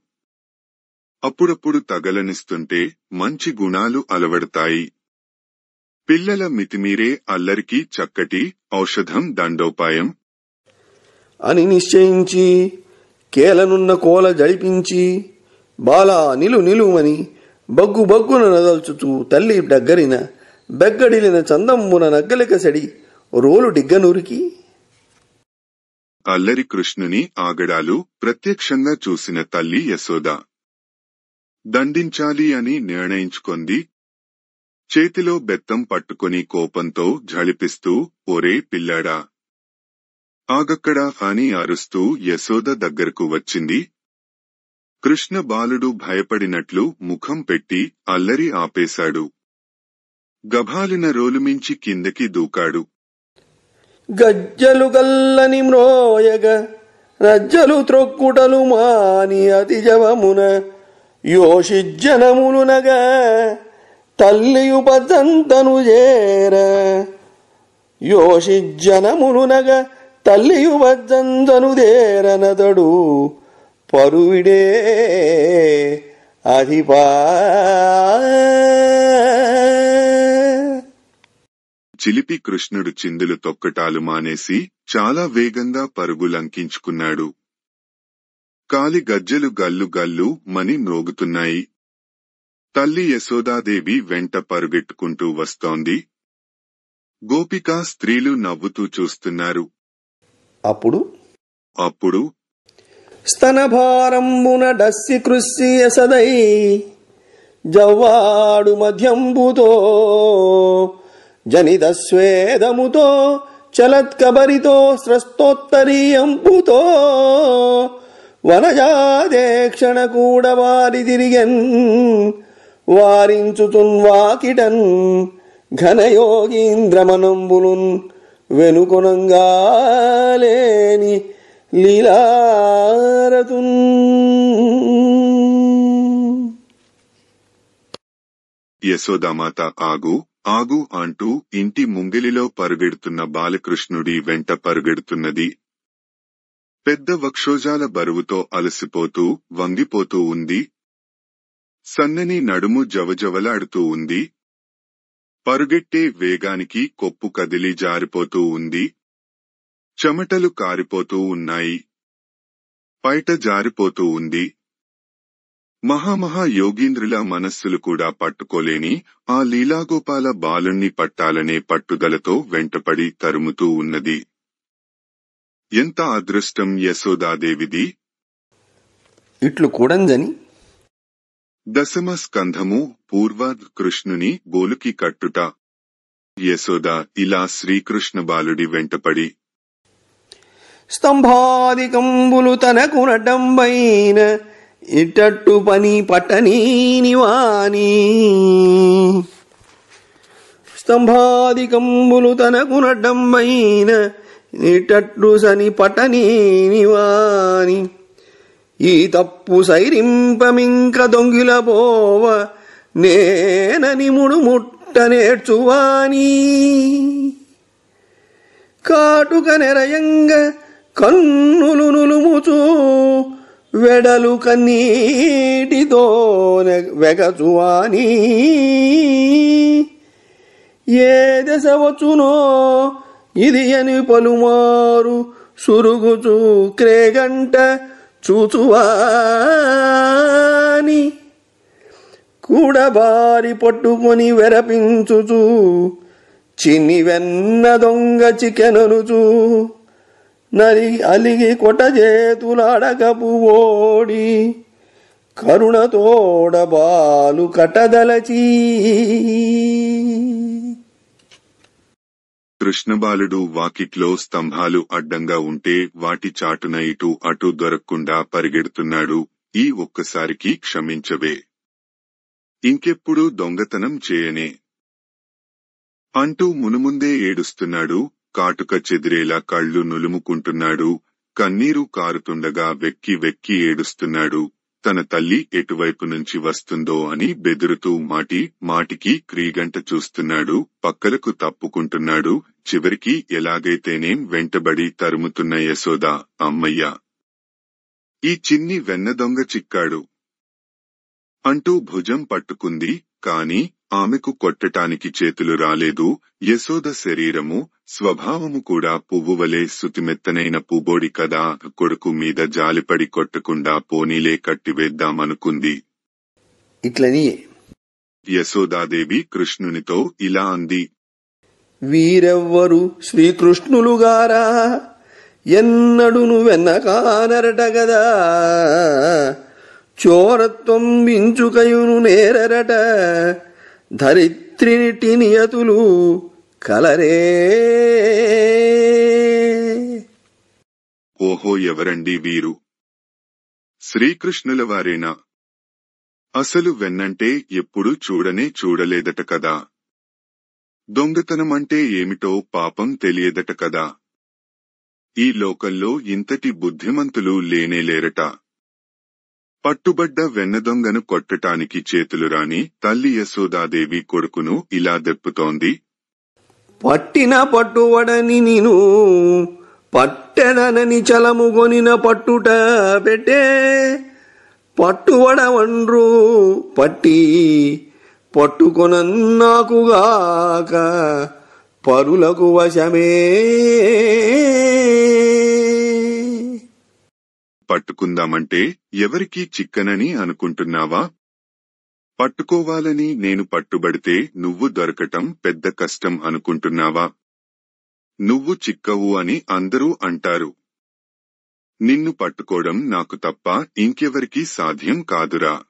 అప్పుడప్పుడు తగలనిస్తుంటే మంచి గుణాలు అలవడతాయి. పిల్లల మితిమీరే అల్లరికి చక్కటి ఔషధం దండోపాయం
అని నిశ్చయించి కేలనున్న కోల జడిపించి బాలా నిలుమని బగ్గున నదల్చుతూ తల్లి దగ్గరిన బెగ్గడిలిన చందమ్మున నగ్గలికసడి రోలు డిగ్గనూరికి
అల్లరి కృష్ణుని ఆగడాలు ప్రత్యక్షంగా చూసిన తల్లి యశోద దండించాలి అని నిర్ణయించుకొంది. చేతిలో బెత్తం పట్టుకుని కోపంతో ఝళిపిస్తూ, ఒరే పిల్లాడా, ఆగక్కడా అని అరుస్తూ యశోద దగ్గరకు వచ్చింది. కృష్ణ బాలుడు భయపడినట్లు ముఖం పెట్టి అల్లరి ఆపేశాడు. గభాలిన రోలుమించి కిందకి దూకాడు.
గజ్జలు గల్లని మ్రోయగ రజ్జలు త్రొక్కుటలు మాని అతిజవమున యోషిజ్జనములునగా తల్లియు పదంతను చేర. యోషిజ్జనములునగా తల్లియు పదంతను దేరనతడు పరువిడే అధిపా.
చిలిపి కృష్ణుడు చిందులు తొక్కటాలు మానేసి చాలా వేగంగా పరుగులంకించుకున్నాడు. కాలి గజ్జలు గల్లు గల్లు మని మ్రోగుతున్నాయి. తల్లి యశోదాదేవి వెంట పరుగెట్టుకుంటూ వస్తోంది. గోపికా స్త్రీలు నవ్వుతూ చూస్తున్నారు. అప్పుడు
స్తనభారంబున డస్సి కృష్సి యసదై జవ్వాడు మధ్యంబుతో జనిత స్వేదముతో చలత్కబరితో స్రస్తోత్తరీయంపుతో వనజాదేక్షణ కూడా వారి తిరిగెన్. వారించుతున్ వాకిటన్ ఘనయోగీంద్రమనంబులున్ వెనుకొనంగాలేని లీలారతున్.
యశోదామాత ఆగు ఆగు అంటూ ఇంటి ముంగిలిలో పరుగెడుతున్న బాలకృష్ణుడి వెంట పరుగెడుతున్నది. పెద్ద వక్షోజాల బరువుతో అలసిపోతూ వంగిపోతూ ఉంది. సన్నని నడుము జవజవలాడుతూ ఉంది. పరుగెట్టే వేగానికి కొప్పు కదిలి జారిపోతూ ఉంది. చెమటలు కారిపోతూ ఉన్నాయి. పైట జారిపోతూ ఉంది. మహామహా యోగీంద్రుల మనస్సులు కూడా పట్టుకోలేని ఆ లీలాగోపాల బాలుణ్ణి పట్టాలనే పట్టుదలతో వెంటపడి తరుముతూ ఉన్నది. ఎంత అదృష్టం యశోదాదేవిది!
ఇట్లు కూడంజని
దశమ స్కంధము పూర్వ కృష్ణుని గోలుకి కట్టుట. యశోద ఇలా శ్రీకృష్ణ బాలుడి వెంటపడి
స్తంభాదికంబులు తనకు నటంబైన ఇటట్టు పని పట్టనీనివాని. స్తంభాదికంబులు తనకు నటంబైన ఇటట్టు సని పట్టనీనివాని. ఈ తప్పు సైరింపమింక దొంగిలపోవ నేనని ముడుముట్ట నేర్చువాని. కాటుక నెరయంగ కన్నులు నులుముచూ వెడలు కన్నీటితో వెగచువాని. ఏ దశ వచ్చునో ఇది అని పలుమారు సురుగుచూ క్రేగంట చూచువాని. కూడబారి పట్టుకొని వెరపించుచూ చిన్ని వెన్న దొంగ చికెననుచూ అలిగి కొటజేతులాడకపు ఓడి కరుణతోడ బాలు కటదలచీ.
కృష్ణబాలుడు వాకిట్లో స్తంభాలు అడ్డంగా ఉంటే వాటి చాటున ఇటు అటు దొరక్కుండా పరిగెడుతున్నాడు. ఈ ఒక్కసారికి క్షమించవే, ఇంకెప్పుడు దొంగతనం చేయనే అంటూ మునుముందే ఏడుస్తున్నాడు. కాటుక చెదిరేలా కళ్ళు నులుముకుంటున్నాడు. కన్నీరు కారుతుండగా వెక్కి వెక్కి ఏడుస్తున్నాడు. తన తల్లి ఎటువైపు నుంచి వస్తుందో అని బెదురుతూ మాటికి క్రీగంట చూస్తున్నాడు. పక్కలకు తప్పుకుంటున్నాడు. చివరికి ఎలాగైతేనేం వెంటబడి తరుముతున్న యశోద, అమ్మయ్యా, ఈ చిన్ని వెన్న దొంగ చిక్కాడు అంటూ భుజం పట్టుకుంది. కాని ఆమెకు కొట్టటానికి చేతులు రాలేదు. యశోద శరీరము స్వభావము కూడా పువ్వువలే సుతిమెత్తనైన పువ్వోడి కదా. కొడుకు మీద జాలిపడి కొట్టకుండా పోనీలే కట్టివేద్దామనుకుంది.
ఇట్లని
యశోదాదేవి కృష్ణునితో ఇలా అంది.
వీరెవ్వరు శ్రీకృష్ణులుగారా, ఎన్నడును వెన్నకానరట గదా. చోరత్వం వించుకయును నేరరట, ధరిత్రిటి నియతులు కలరే.
ఓహో, ఎవరండి వీరు? శ్రీకృష్ణుల వారేనా? అసలు వెన్నంటే ఎప్పుడూ చూడలేదట కదా. దొంగతనమంటే ఏమిటో పాపం తెలియదట కదా. ఈ లోకంలో ఇంతటి బుద్ధిమంతులు లేనేలేరట. పట్టుబడ్డ వెన్నదొంగను కొట్టటానికి చేతులు రాని తల్లి యశోదాదేవి కొడుకును ఇలా దెప్పుతోంది.
పట్టిన పట్టువడని నిను పట్టెదనని చలముగొనిన పట్టుట పెట్టే పట్టువడవండ్రు పట్టి పట్టుకొనన్నాకుగాక పరులకు వశమే.
పట్టుకుందామంటే ఎవరికీ చిక్కనని అనుకుంటున్నావా? పట్టుకోవాలని నేను పట్టుబడితే నువ్వు దొరకటం పెద్ద కష్టం అనుకుంటున్నావా? నువ్వు చిక్కవు అని అందరూ అంటారు. నిన్ను పట్టుకోవడం నాకు తప్ప ఇంకెవరికీ సాధ్యం కాదురా.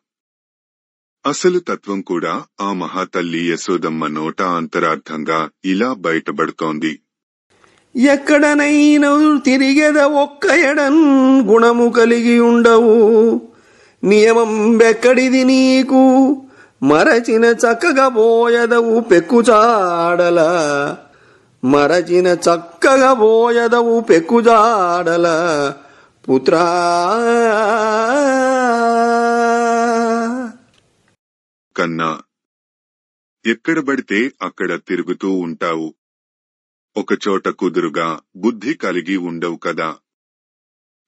అసలు తత్వం కూడా ఆ మహాతల్లి యశోదమ్మ నోట అంతరార్థంగా ఇలా బయటపడుతోంది.
ఎక్కడనైనా తిరిగెద ఒక్క ఎడన్ గుణము కలిగి ఉండవు, నియమం బెక్కడిది నీకు మరచిన చక్కగా పోయదవు పెక్కుచాడల, మరచిన చక్కగా పోయదవు పెక్కుచాడల పుత్రా.
కన్నా ఎక్కడ పడితే అక్కడ తిరుగుతూ ఉంటావు. ఒకచోట కుదురుగా బుద్ధి కలిగి ఉండవు కదా.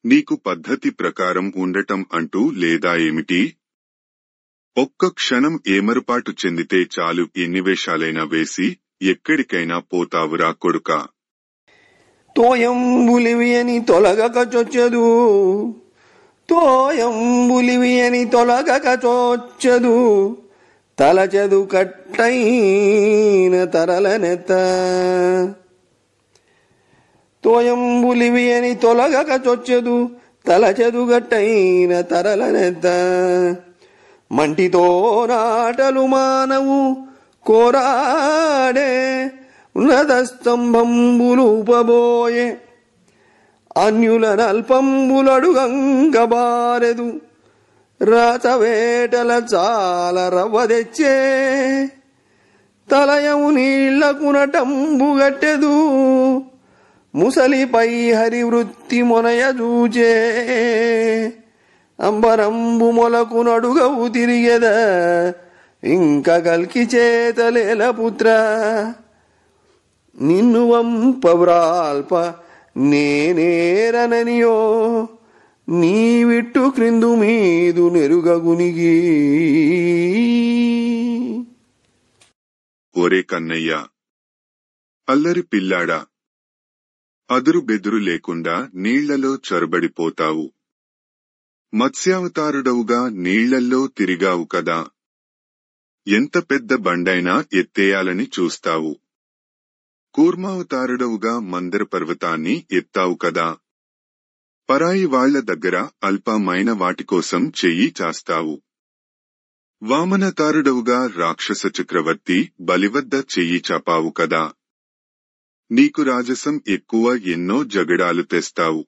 నీకు పద్ధతి ప్రకారం ఉండటం అంటూ లేదా ఏమిటి? ఒక్క క్షణం ఏమరుపాటు చెందితే చాలు ఎన్ని వేషాలైనా వేసి ఎక్కడికైనా పోతావురా కొడుకా.
తోయంబులివి అని తొలగక చొచ్చదు, తోయంబులివి అని తొలగక చొచ్చదు, తలచెదు కట్టైన తరలనెత్త. తోయంబులివి అని తొలగక చొచ్చదు, తలచెదు గట్టైన తరలనెత్త. మంటితో నాటలు మానవు కోరాడే ఉన్నత స్తంభంబులు ఉపబోయే, అన్యుల నల్పంబులడుగంగబారెదు, రాచవేటల చాలా రవ్వ తెచ్చే, తలయము నీళ్లకునటంబుగట్టెదు, ముసలిపై హరివృత్తి మొనయ చూచే, అంబరంబు మొలకు నడుగవు తిరిగెద, ఇంక గల్కి చేతలేల పుత్ర. నిన్ను వంపవ్రాల్ప నేనేరననియో, నీవిట్టు క్రిందు మీదు నెరుగగునిగి.
ఒరే కన్నయ్య, అల్లరి పిల్లాడా, అదురు బెదురు లేకుండా నీళ్లలో చొరబడిపోతావు. మత్స్యావతారుడవుగా నీళ్లల్లో తిరిగావు కదా. ఎంత పెద్ద బండైనా ఎత్తేయాలని చూస్తావు. కూర్మావతారుడవుగా మందర పర్వతాన్ని ఎత్తావు కదా. పరాయి వాళ్ల దగ్గర అల్పమైన వాటికోసం చెయ్యి చాస్తావు. వామనతారుడవుగా రాక్షస చక్రవర్తి బలివద్ద చెయ్యి చాపావు కదా. నీకు రాజసం ఎక్కువ, ఎన్నో జగడాలు తెస్తావు.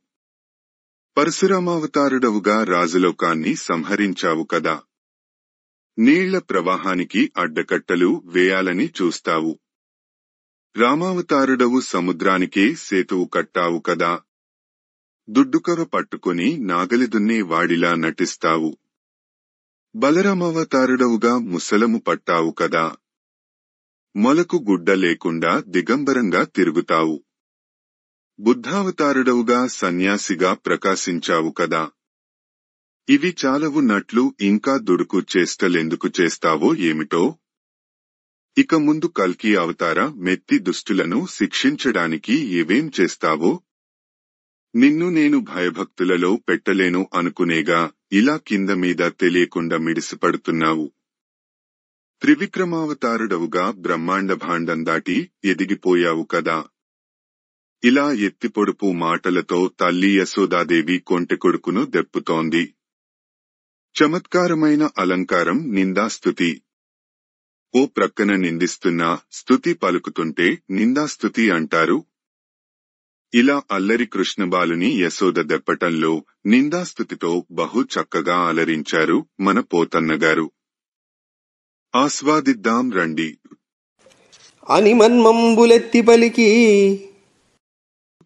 పరశురామావతారుడవుగా రాజలోకాన్ని సంహరించావు కదా. నీళ్ల ప్రవాహానికి అడ్డకట్టలు వేయాలని చూస్తావు. రామావతారుడవు సముద్రానికే సేతువు కట్టావు కదా. దుడ్డుకవ పట్టుకుని నాగలిదున్నే వాడిలా నటిస్తావు. బలరామావతారుడవుగా ముసలము పట్టావు కదా. మొలకు గుడ్డ లేకుండా దిగంబరంగా తిరుగుతావు. బుద్ధావతారుడవుగా సన్యాసిగా ప్రకాశించావు కదా. ఇవి చాలవు నట్లు ఇంకా దుడుకు చేష్టలెందుకు చేస్తావో ఏమిటో. ఇక ముందు కల్కి అవతార మెత్తి దుష్టులను శిక్షించడానికి ఏవేం చేస్తావో. నిన్ను నేను భయభక్తులలో పెట్టలేను అనుకునేగా ఇలా కింద మీద తెలియకుండా మిడిసిపడుతున్నావు. త్రివిక్రమావతారుడవుగా బ్రహ్మాండ భాండం దాటి ఎదిగిపోయావు కదా. ఇలా ఎత్తిపొడుపు మాటలతో తల్లి యశోదాదేవి కొంటె కొడుకును దెప్పుతోంది. చమత్కారమైన అలంకారం నిందాస్తుతి. ఓ ప్రక్కన నిందిస్తున్నా స్తుతి పలుకుతుంటే నిందాస్తుతి అంటారు. ఇలా అల్లరి కృష్ణబాలుని యశోద దెప్పటంలో నిందాస్తుతితో బహు చక్కగా అలరించారు మన పోతన్నగారు. ఆస్వాదిద్దాం రండి.
అని మన్మంబులెత్తి పలికి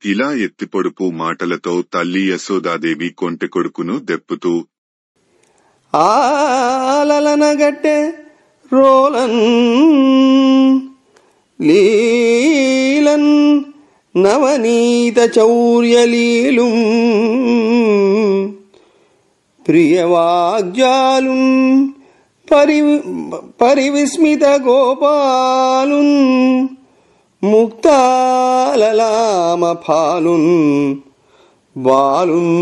ఇలా ఎత్తిపొడుపు మాటలతో తల్లి యశోదాదేవి కొంటె కొడుకును దెప్పుతూ
ఆలనగట్టె రోలన్ లీలన్ నవనీత చౌర్యలీలు ప్రియవాగ్జాలున్ పరివిస్మిత గోపాలున్ ముక్తాలలామ ఫాలున్ బాలున్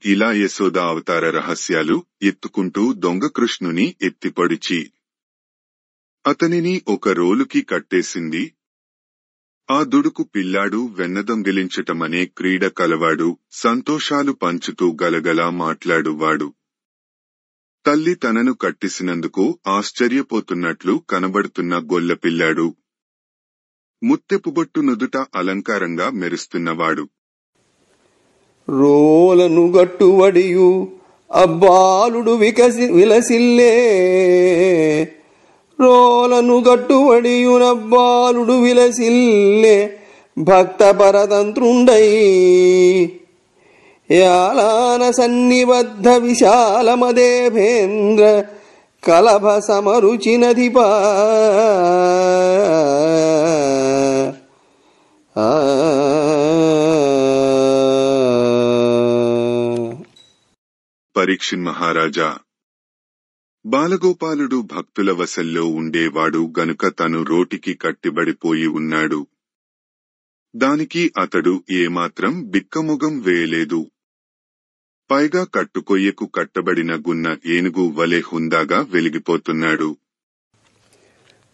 ఇలా యశోద అవతార రహస్యాలు ఎత్తుకుంటూ దొంగ కృష్ణుని ఎత్తిపడిచి అతనిని ఒక రోలుకి కట్టేసింది. ఆ దుడుకు పిల్లాడు వెన్నదొంగిలించటమనే క్రీడ కలవాడు, సంతోషాలు పంచుతూ గలగలా మాట్లాడువాడు. తల్లి తనను కట్టేసినందుకు ఆశ్చర్యపోతున్నట్లు కనబడుతున్న గొల్లపిల్లాడు, ముత్తెపుబొట్టు నుదుట అలంకారంగా మెరుస్తున్నవాడు.
రోలను గట్టువడియు అబ్బాలుడు విలసిల్లే రోలను గట్టువడియునబ్బాలుడు విలసిల్లే భక్త పరతంత్రుండై యాలాన సన్నిబద్ధ విశాలమదేభేంద్ర కలభ సమరుచినధిపా
పరీక్షిన్ మహారాజా, బాలగోపాలుడు భక్తుల వశంలో ఉండేవాడు గనుక తను రోటికి కట్టిబడిపోయి ఉన్నాడు. దానికి అతడు ఏమాత్రం బిక్కముగం వేయలేదు. పైగా కట్టుకొయ్యకు కట్టబడిన గున్న ఏనుగు వలె హుందాగా వెలిగిపోతున్నాడు.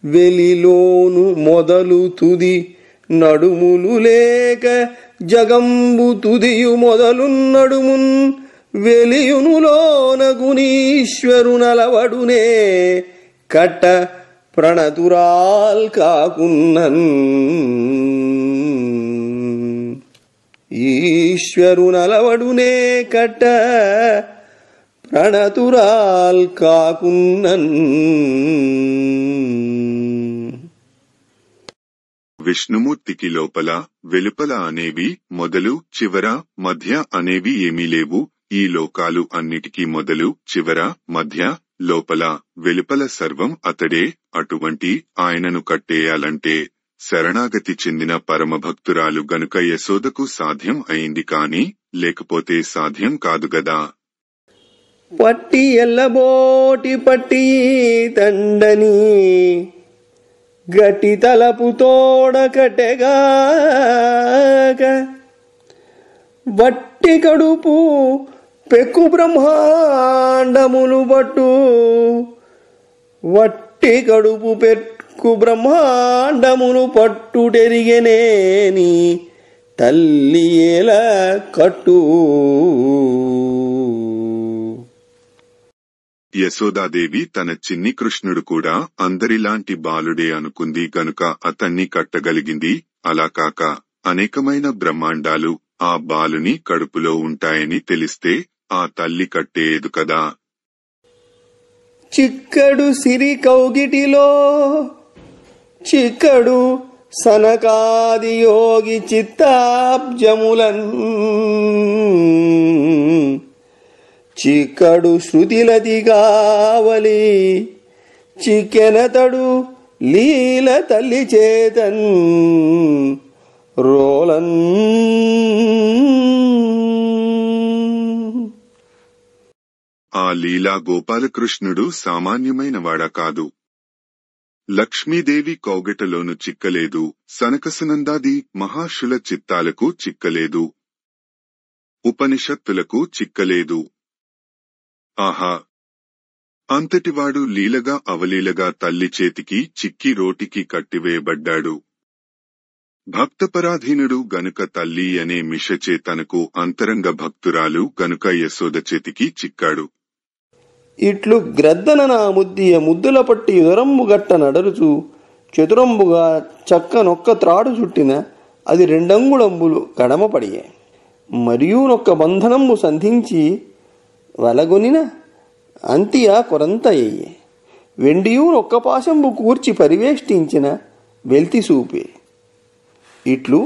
వెలిలోను మొదలు తుది నడుములు లేక జగంబు తుదియు మొదలు నడుమున్ వెలియునులోనగునీశ్వరునలవడునే కట్ట ప్రణతురాల్ కాకున్నన్ ఈశ్వరునలవడునే కట్ట ప్రణతురాల్ కాకున్నన్.
విష్ణుమూర్తికి లోపల వెలుపల అనేవి మొదలు చివర మధ్య అనేవి ఏమీ లేవు. ఈ లోకాలు అన్నిటికీ మొదలు చివర మధ్య లోపల వెలుపల సర్వం అతడే. అటువంటి ఆయనను కట్టేయాలంటే శరణాగతి చెందిన పరమభక్తురాలు గనుక యశోదకు సాధ్యం అయింది కాని లేకపోతే సాధ్యం కాదుగదా.
పట్టి ఎల్లబోటి పట్టి తండని గట్టి తలపు తోడ కటెగాక వట్టి కడుపు పెక్కు బ్రహ్మాండములు పట్టు వట్టి కడుపు పెక్కు బ్రహ్మాండములు పట్టుటెరిగెనేని తల్లి ఎలా కట్టు.
యశోదాదేవి తన చిన్ని కృష్ణుడు కూడా అందరిలాంటి బాలుడే అనుకుంది గనుక అతన్ని కట్టగలిగింది. అలా కాక అనేకమైన బ్రహ్మాండాలు ఆ బాలుని కడుపులో ఉంటాయని తెలిస్తే ఆ తల్లి కట్టేయదు కదా.
చిక్కడు సిరి కౌగిటిలో చిక్కడు సనకాది యోగి చిత్తాబ్జములన్ చిక్కడు శృతిలతి కావలి చిక్కెనతడు లీల తల్లి చేతన్ రోలన్.
ఆ లీలా గోపాలకృష్ణుడు సామాన్యమైన వాడా కాదు. లక్ష్మీదేవి కౌగటలోను చిక్కలేదు, సనకసునందాది మహాశుల చిత్తాలకు చిక్కలేదు, ఉపనిషత్తులకు చిక్కలేదు. ఆహా! అంతటివాడు లీలగా అవలీలగా తల్లి చేతికి చిక్కి రోటికి కట్టివేయబడ్డాడు. భక్తపరాధీనుడు గనుక తల్లి అనే మిషచే తనకు అంతరంగ భక్తురాలు గనుక యశోద చేతికి చిక్కాడు.
ఇట్లు గ్రద్దన నా ముద్దియ ముద్దుల పట్టి యుదరంబు గట్ట నడరుచు చతురంబుగా చక్కనొక్క త్రాడు చుట్టిన అది రెండంగుళంబులు గడమపడియే. మరియు నొక్క బంధనంబు సంధించి వలగొనిన అంతియ కొరంతయ్యే. వెండియూ నొక్క పాశంబు కూర్చి పరివేష్టించిన వెల్తి సూపే. ఇట్లు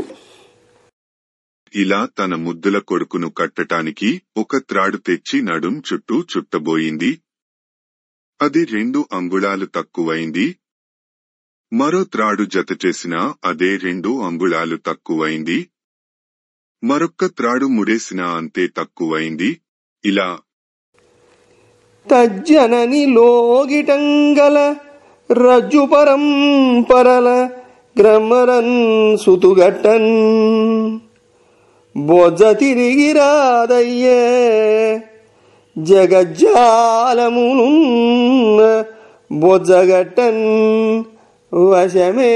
ఇలా తన ముద్దుల కొడుకును కట్టటానికి ఒక త్రాడు తెచ్చి నడుం చుట్టూ చుట్టబోయింది. అది 2 అంగుళాలు తక్కువైంది. మరో త్రాడు జత చేసినా అదే 2 అంగుళాలు తక్కువైంది. మరొక్క త్రాడు ముడేసినా అంతే తక్కువైంది. ఇలా
తజ్జనని లోగిటంగల రజ్జు పరంపరల గ్రమరన్ సుతుగట్టన్ బొజ్జ తిరిగిరాదయ్యే జగజ్జాలమునున్న బొజ్జగట్టన్ వశమే.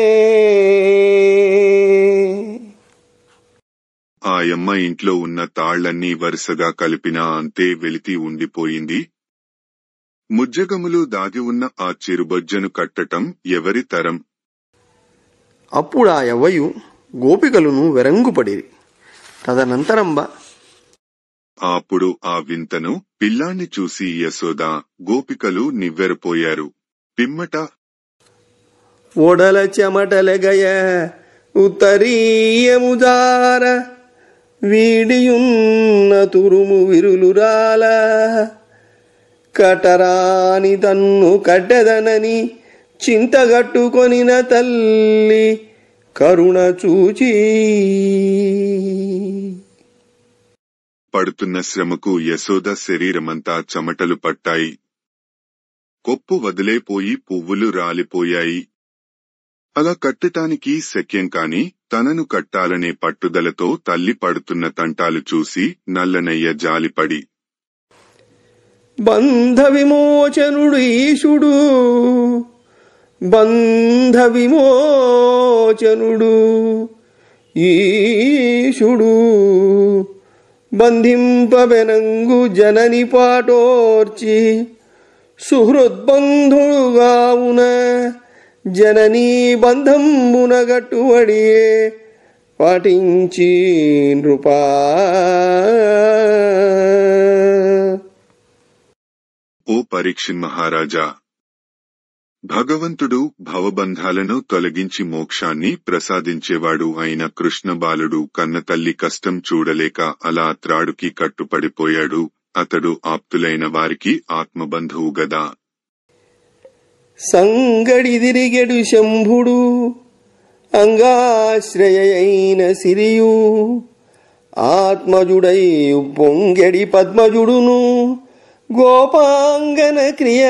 ఆయమ్మ ఇంట్లో ఉన్న తాళ్లన్నీ వరుసగా కలిపినా అంతే వెలితి ఉండిపోయింది. ముజ్జగములు దాగి ఉన్న ఆ చిరుబొజ్జను కట్టటం ఎవరి తరం?
అప్పుడు ఆ యవ్వయు గోపికలను వెరంగుపడిరి. తదనంతరంబ
అప్పుడు ఆ వింతను పిల్లాన్ని చూసి యశోద గోపికలు నివ్వెరపోయారు. పిమ్మట
ఒడల చెమటలగయ ఉత్తరీయముదార వీడియున్న తురుము విరులురాల కటరాని తన్ను కట్టెదనని చింతగట్టుకొనిన తల్లి కరుణ చూచి.
పడుతున్న శ్రమకు యశోద శరీరమంతా చెమటలు పట్టాయి. కొప్పు వదిలేపోయి పువ్వులు రాలిపోయాయి. అలా కట్టటానికి శక్యం కాని తనను కట్టాలనే పట్టుదలతో తల్లి పడుతున్న తంటాలు చూసి నల్లనయ్య జాలిపడి
బంధ విమోచనుడు ఈశుడు బంధ విమోచనుడు ఈశుడు బంధింపబెనంగు జనని పాటోర్చి సుహృద్బంధుడుగావున జననీ బంధంబునగట్టువడియే పాటించి నృపా.
ఓ పరీక్షిన్ మహారాజా, భగవంతుడు భవబంధాలను తొలగించి మోక్షాన్ని ప్రసాదించేవాడు అయిన కృష్ణబాలుడు కన్నతల్లి కష్టం చూడలేక అలా త్రాడుకి కట్టుపడిపోయాడు. అతడు ఆప్తులైన వారికి ఆత్మబంధువు గదా.
సంగడిదిరిగెడు శంభుడు అంగాశ్రయైన సిరియు ఆత్మజుడై పొంగెడి పద్మజుడును గోపాంగన క్రియ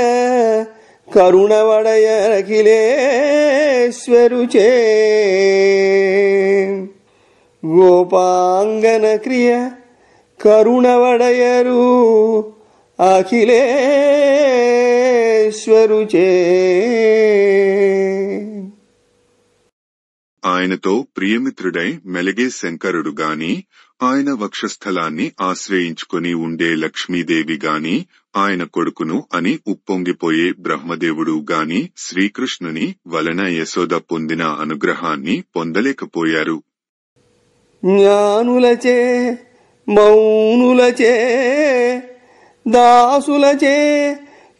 కరుణవడయరఖిలేశ్వరుచే. గోపాంగన క్రియ కరుణవడయరు అఖిలేశ్వరుచే.
ఆయనతో ప్రియమిత్రుడై మెలిగే శంకరుడు గాని, ఆయన వక్షస్థలాన్ని ఆశ్రయించుకుని ఉండే లక్ష్మీదేవి గాని, ఆయన కొడుకును అని ఉప్పొంగిపోయే బ్రహ్మదేవుడు గాని శ్రీకృష్ణుని వలన యశోద పొందిన అనుగ్రహాన్ని పొందలేకపోయారు.
జ్ఞానులచే మౌనులచే దాసులచే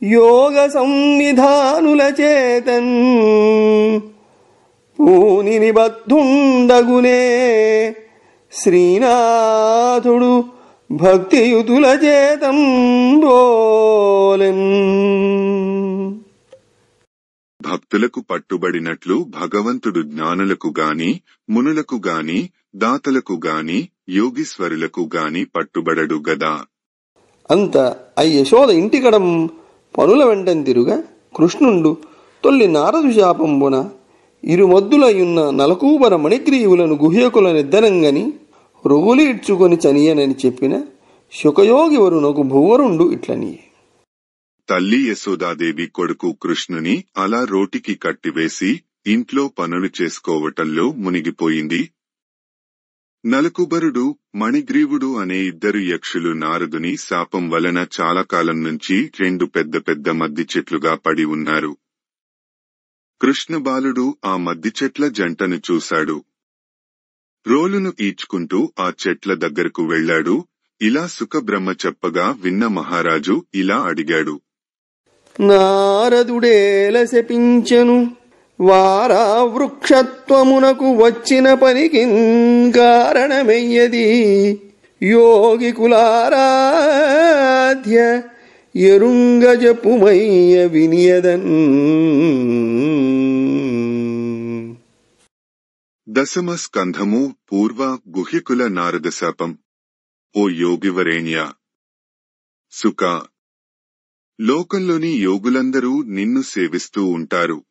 యోగ సంవిధానులచేతన్ పూని నిబద్ధుండగునే శ్రీనాథుడు భక్తియుతుల చేతం బోలెన్.
భక్తులకు పట్టుబడినట్లు భగవంతుడు జ్ఞానులకు గాని, మునులకు గాని, దాతలకు గాని, యోగీశ్వరులకు గాని పట్టుబడడు గదా.
అంత ఆ యశోద ఇంటికడం పనుల వెంటని తిరుగా కృష్ణుండు తొల్లి నారదు శాపంబున ఇరుమద్దులయున్న నలకూబర మణిగ్రీవులను గుహ్యకులనిద్దనంగని రొగులి ఇడ్చుకొని చనియనని చెప్పిన శుకయోగి వరునకు భువరుండు ఇట్లని.
తల్లి యశోదాదేవి కొడుకు కృష్ణుని అలా రోటికి కట్టివేసి ఇంట్లో పనులు చేసుకోవటంలో మునిగిపోయింది. నలకుబరుడు, మణిగ్రీవుడు అనే ఇద్దరు యక్షులు నారదుని శాపం వలన చాలా కాలం నుంచి రెండు పెద్ద పెద్ద మద్ది చెట్లుగా పడి ఉన్నారు. కృష్ణబాలుడు ఆ మద్ది చెట్ల జంటను చూశాడు. రోలును ఈడ్చుకుంటూ ఆ చెట్ల దగ్గరకు వెళ్లాడు. ఇలా సుఖబ్రహ్మ చెప్పగా విన్న మహారాజు ఇలా అడిగాడు.
నారదుడేల శపించెను వారా వృక్షత్వమునకు వచ్చిన పనికి కారణమయ్యది యోగికులారాధ్య ఎరుంగ జపుమయ్య వినియదన్.
దశమ స్కంధము పూర్వ గుహ్యకుల నారదశాపం. ఓ యోగివరేణ్య సుఖ, లోకంలోని యోగులందరూ నిన్ను సేవిస్తూ ఉంటారు.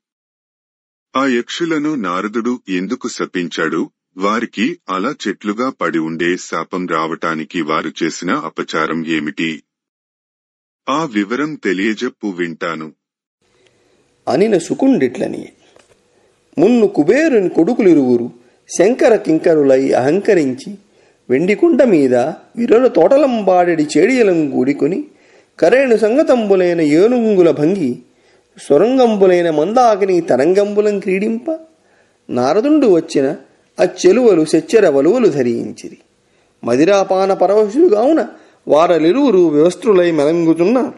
ఆ యక్షులను నారదుడు ఎందుకు శపించాడు? వారికి అలా చెట్లుగా పడి ఉండే శాపం రావటానికి వారు చేసిన అపచారం ఏమిటి? ఆ వివరం తెలియజెప్పు, వింటాను
అనిన సుకుండిట్లని. మున్ను కుబేరుని కొడుకులిరువురు శంకర కింకరులై అహంకరించి వెండికుండ మీద విరల తోటలంబాడెడి చేడియలం కూడికొని కరేణు సంగతంబులైన ఏనుగుల భంగి సొరంగంబులైన మందాకిని తరంగంబులం క్రీడింప నారదుండు వచ్చిన అచ్చెలువలు శచ్చర వలువలు ధరించిరి. మదిరాపాన పరవశులుగావున వారలిరువురు వ్యవస్థులై మెలంగుతున్నారు.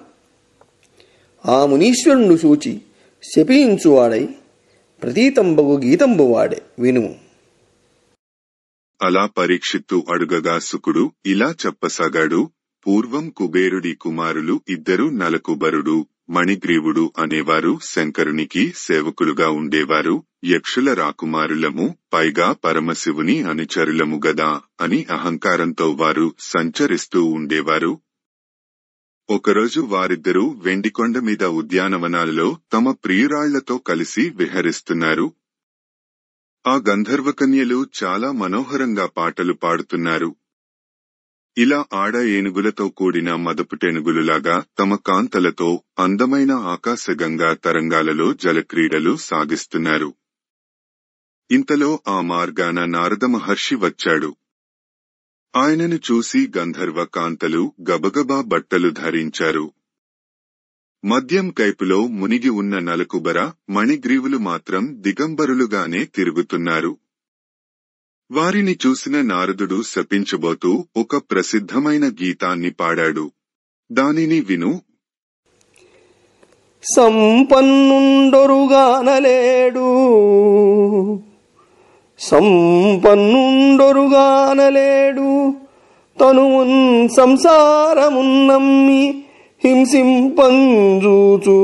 ఆ మునీశ్వరుడు సూచి శపించువాడై ప్రతీతంబగు గీతంబు వాడే వినుము.
అలా పరీక్షిత్తు అడుగగా సుకుడు ఇలా చెప్పసాగాడు. పూర్వం కుబేరుడి కుమారులు ఇద్దరు నలకుబరుడు, మణిగ్రీవుడు అనేవారు శంకరునికి సేవకులుగా ఉండేవారు. యక్షుల రాకుమారులము, పైగా పరమశివుని అనుచరులము గదా అని అహంకారంతో వారు సంచరిస్తూ ఉండేవారు. ఒకరోజు వారిద్దరూ వెండికొండ మీద ఉద్యానవనాలలో తమ ప్రియురాళ్లతో కలిసి విహరిస్తున్నారు. ఆ గంధర్వకన్యలు చాలా మనోహరంగా పాటలు పాడుతున్నారు. ఇలా ఆడ ఏనుగులతో కూడిన మదపుటేనుగులులాగా తమ కాంతలతో అందమైన ఆకాశగంగా తరంగాలలో జలక్రీడలు సాగిస్తున్నారు. ఇంతలో ఆ మార్గాన నారద మహర్షి వచ్చాడు. ఆయనను చూసి గంధర్వ కాంతలు గబగబా బట్టలు ధరించారు. మద్యం కైపులో మునిగి ఉన్న నలకుబర, మణిగ్రీవులు మాత్రం దిగంబరులుగానే తిరుగుతున్నారు. వారిని చూసిన నారదుడు శపించబోతూ ఒక ప్రసిద్ధమైన గీతాన్ని పాడాడు. దానిని విను.
సంపన్నుండొరుగానలేడు సంపన్నుండొరుగానలేడు తనుమున్ సంసారమున్నమ్మి హింసింపంజూచు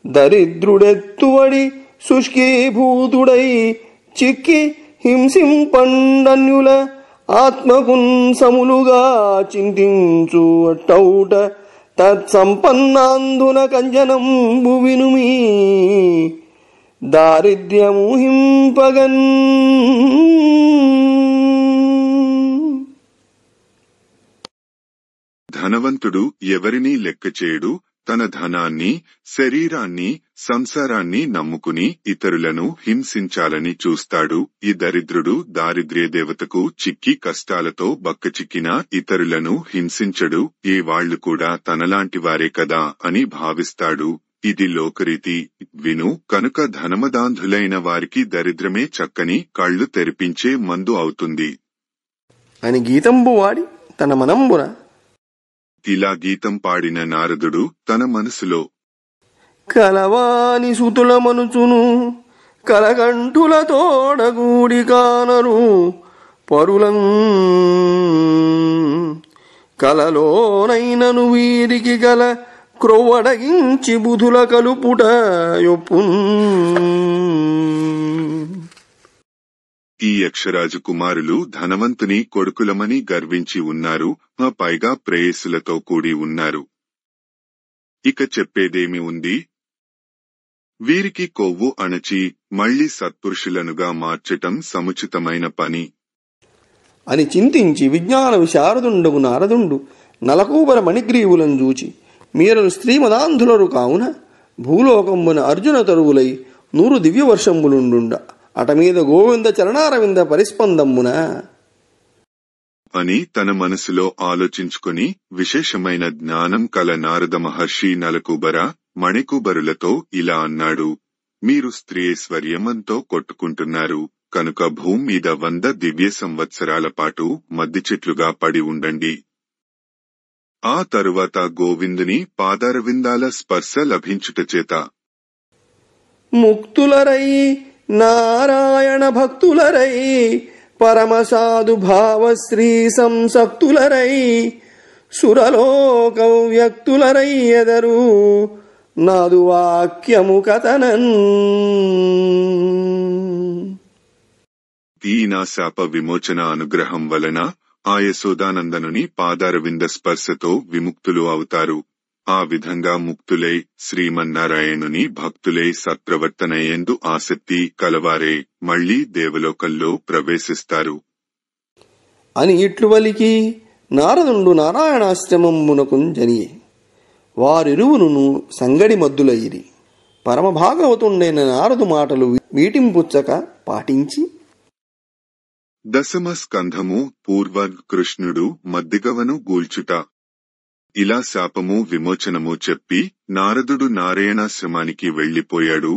దరిద్రుడెత్తువడి శుష్కీభూతుడై చిక్కి హింసింపండన్యుల ఆత్మకున్ సములుగా చింతించు అట్టౌట తత్సంపన్నాంధున కంజనంబు వినుమీ దారిద్ర్యము హింపగన్.
ధనవంతుడు ఎవరినీ లెక్కచేయడు. తన ధనాన్ని, శరీరాన్ని, సంసారాన్ని నమ్ముకుని ఇతరులను హింసించాలని చూస్తాడు. ఈ దరిద్రుడు దారిద్ర్యదేవతకు చిక్కి కష్టాలతో బక్కచిక్కినా ఇతరులను హింసించడు. ఏ వాళ్లు కూడా తనలాంటి వారే కదా అని భావిస్తాడు. ఇది లోకరీతి, విను. కనుక ధనమదాంధులైన వారికి దరిద్రమే చక్కని కళ్ళు తెరిపించే మందు అవుతుంది
అని గీతంబు వాడి తన మనంబున
ఇలా గీతం పాడిన నారదుడు తన మనసులో
కలవాని సుతుల మనుచును కలకంఠుల తోడగూడి కానరు పరులం కలలోనైనను వీరికి గల క్రొవ్వడగించి బుధుల కలుపుట యొప్పున్.
ఈ యక్షరాజు కుమారులు ధనవంతుని కొడుకులమని గర్వించి ఉన్నారు. ఆ పైగా ప్రేయసులతో కూడి ఉన్నారు. ఇక చెప్పేదేమి ఉంది? వీరికి కొవ్వు అణచి మళ్లీ సత్పురుషులనుగా మార్చటం సముచితమైన పని
అని చింతించి విజ్ఞాన విశారదుండగు నారదుండు నలకూబర మణిగ్రీవులను చూచి మీరలు స్త్రీమదాంధులరు కావున భూలోకంబున అర్జున తరువులై 100 దివ్యవర్షంబులుండుండ అటమీద గోవింద చరణారవింద పరిస్పందమ్మున
అని తన మనసులో ఆలోచించుకుని విశేషమైన జ్ఞానం కల నారద మహర్షి నలకూబర మణికూబరులతో ఇలా అన్నాడు: మీరు స్త్రీశ్వర్యమంతో కొట్టుకుంటున్నారు కనుక భూమి మీద 100 దివ్య సంవత్సరాల పాటు మద్ది చెట్లుగా పడి ఉండండి. ఆ తరువాత గోవిందుని పాదారవిందాల స్పర్శ లభించుటచేత
ముక్తులరై నారాయణ భక్తులరై పరమసాధు భావ శ్రీ సంసక్తులరై సురలోక వ్యక్తులరై ఎదరు నాదు వాక్యము కథనన్.
ఈ నా శాప విమోచన అనుగ్రహం వలన ఆ యశోదానందనుని పాదారవింద స్పర్శతో విముక్తులు అవుతారు. ఆ విధంగా ముక్తులై శ్రీమన్నారాయణుని భక్తులై సత్ప్రవర్తనయందు ఆసక్తి కలవారే మళ్లీ దేవలోకంలో ప్రవేశిస్తారు
అని ఇట్లు వలికి నారదుండు నారాయణాశ్రమమునకు జనియే. వారిరువురును సంగడి మద్దులయిరి. పరమభాగవతుండైన నారదు మాటలు వీటింపుచ్చక పాటించి
దశమ స్కంధము పూర్వ కృష్ణుడు మద్దిగవను గూల్చుట. ఇలా శాపము విమోచనము చెప్పి నారదుడు నారాయణాశ్రమానికి వెళ్లిపోయాడు.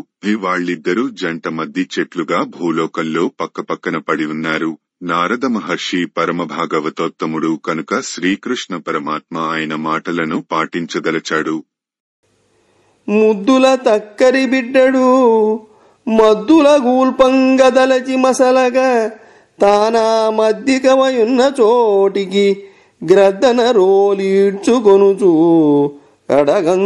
వాళ్ళిద్దరూ జంట మద్ది చెట్లుగా భూలోకంలో పక్కపక్కన పడి ఉన్నారు. నారద మహర్షి పరమభాగవతోత్తముడు కనుక శ్రీకృష్ణ పరమాత్మ ఆయన మాటలను పాటించదలచాడు.
ముద్దుల తక్కరి బిడ్డడు మద్దుల గూల్పంగదలచి మసలగా తానా మద్దికవయున్న చోటికి గ్రద్దన రోలీడ్చుకొనుచు అడగంచనియన్.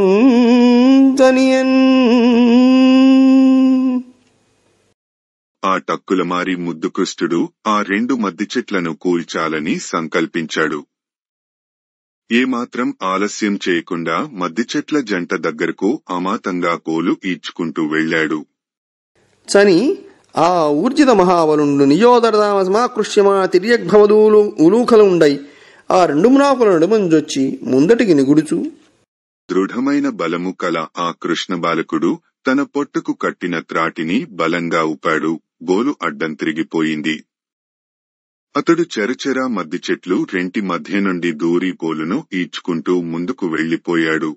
ఆ టక్కులమారి ముద్దుకృష్ణుడు ఆ 2 మద్ది చెట్లను కూల్చాలని సంకల్పించాడు. ఏమాత్రం ఆలస్యం చేయకుండా మద్ది చెట్ల జంట దగ్గరకు అమాతంగా కోలు ఈడ్చుకుంటూ వెళ్లాడు.
చని ఆ ఊర్జిత మహాబలుండు నియోదరదామసమాకృష్యమా తిర్యగ్భవదూలు ఉలూకలుండై ఆ 2 మ్రాకుల నడుమంజొచ్చి ముందటికి నిగుడుచు
దృఢమైన బలము కల ఆ కృష్ణ బాలకుడు తన పొట్టుకు కట్టిన త్రాటిని బలంగా ఊపాడు. బోలు అడ్డం తిరిగిపోయింది. అతడు చెరచెరా మద్ది చెట్లు రెంటి మధ్య నుండి దూరి బోలును ఈడ్చుకుంటూ ముందుకు వెళ్లిపోయాడు.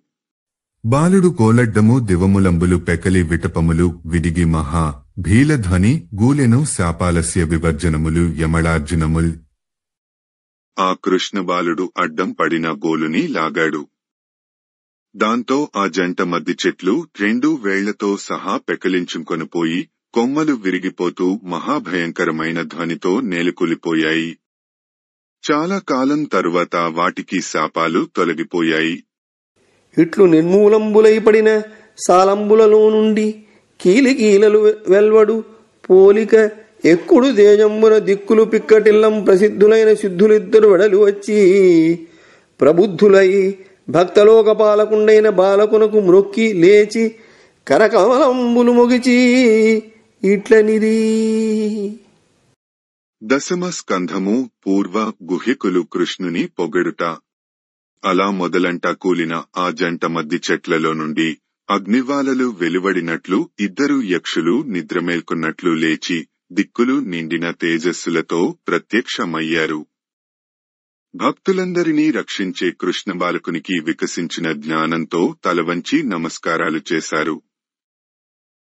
బాలుడు కోలడ్డము దివములంబులు పెకలి విటపములు విడిగి మహా భీలధ్వని గూలెను శాపాలస్య వివర్జనములు యమళార్జునముల్.
ఆ కృష్ణ బాలుడు అడ్డం పడిన గోలుని లాగాడు. దాంతో ఆ జంట మద్ది చెట్లు 2 వేళ్లతో సహా పెకలించుకొనిపోయి కొమ్మలు విరిగిపోతూ మహాభయంకరమైన ధ్వనితో నేలకొలిపోయాయి. చాలా కాలం తరువాత వాటికి శాపాలు తొలగిపోయాయి.
ఇట్లు నిర్మూలంబులై పడిన సాలంబులలో నుండి కీలికీలలు వెల్వడు పోలిక ఎక్కుడు తేజంబున దిక్కులు పిక్కటిల్లం ప్రసిద్ధులైన సిద్ధులిద్దరు వెడలు వచ్చి ప్రబుద్ధులై భక్తలోకపాలకుండైన బాలకునకు మ్రొక్కి లేచి కరకమలంబులు మొగిచి ఇట్లనిది.
దశమ స్కంధము పూర్వ గుహ్యకులు కృష్ణుని పొగడుట. అలా మొదలంటా కూలిన ఆ జంట మద్ది చెట్లలో నుండి అగ్నివాలలు వెలువడినట్లు 2 యక్షులు నిద్రమేల్కొన్నట్లు లేచి దిక్కులు నిండిన తేజస్సులతో ప్రత్యక్షమయ్యారు. భక్తులందరినీ రక్షించే కృష్ణ బాలకునికి వికసించిన జ్ఞానంతో తలవంచి నమస్కారాలు చేశారు.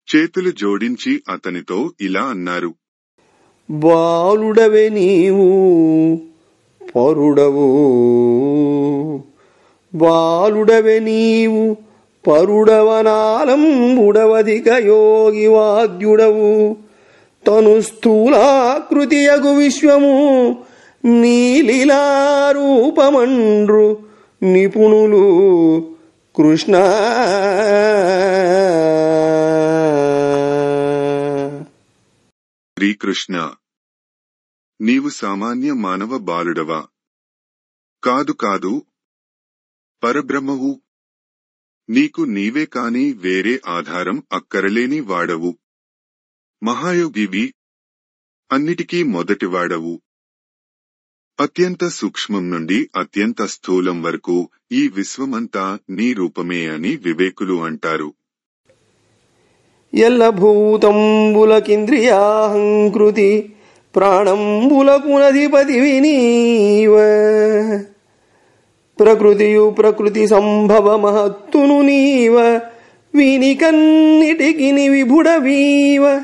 చేతులు జోడించి అతనితో ఇలా అన్నారు:
బాలుడవే నీవు పరుడవు, బాలుడవే నీవు పరుడవనాలంబుడవధిక యోగి వాద్యుడవు, తను స్థూలాకృతియగు విశ్వము నీలీలారూపమండ్రు నిపుణులు కృష్ణ.
శ్రీకృష్ణ, నీవు సామాన్య మానవ బాలుడవా? కాదు కాదు, పరబ్రహ్మవు. నీకు నీవే కాని వేరే ఆధారం అక్కరలేని వాడవు. మహాయోగివి, అన్నిటికీ మొదటివాడవు. అత్యంత సూక్ష్మం నుండి అత్యంత స్థూలం వరకు ఈ విశ్వమంతా నీ రూపమే అని వివేకులు అంటారు.
ఎల్ల భూతంబులకింద్రియాహంకృతి ప్రాణంబులకునధిపతివి నీవ. ప్రకృతియు ప్రకృతి సంభవ మహత్తును నీవ, వీనికన్నిటికి విభుడవీవ.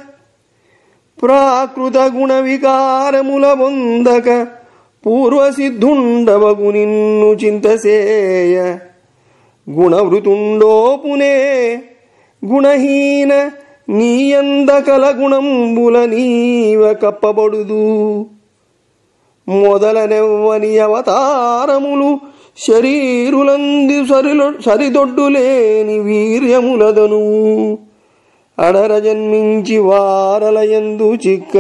ప్రాకృత గుణ వికారముల బొందక పూర్వసిద్ధుండవగు నిన్ను చింతసేయ. గుణవృతుండోపునే గుణహీన నీయందకల గుణంబుల నీవ కప్పబడుదు. మొదలనెవ్వని అవతారములు శరీరులంది సరిదొడ్డులేని వీర్యములదను. అడర జన్మించి వారలయందు చిక్క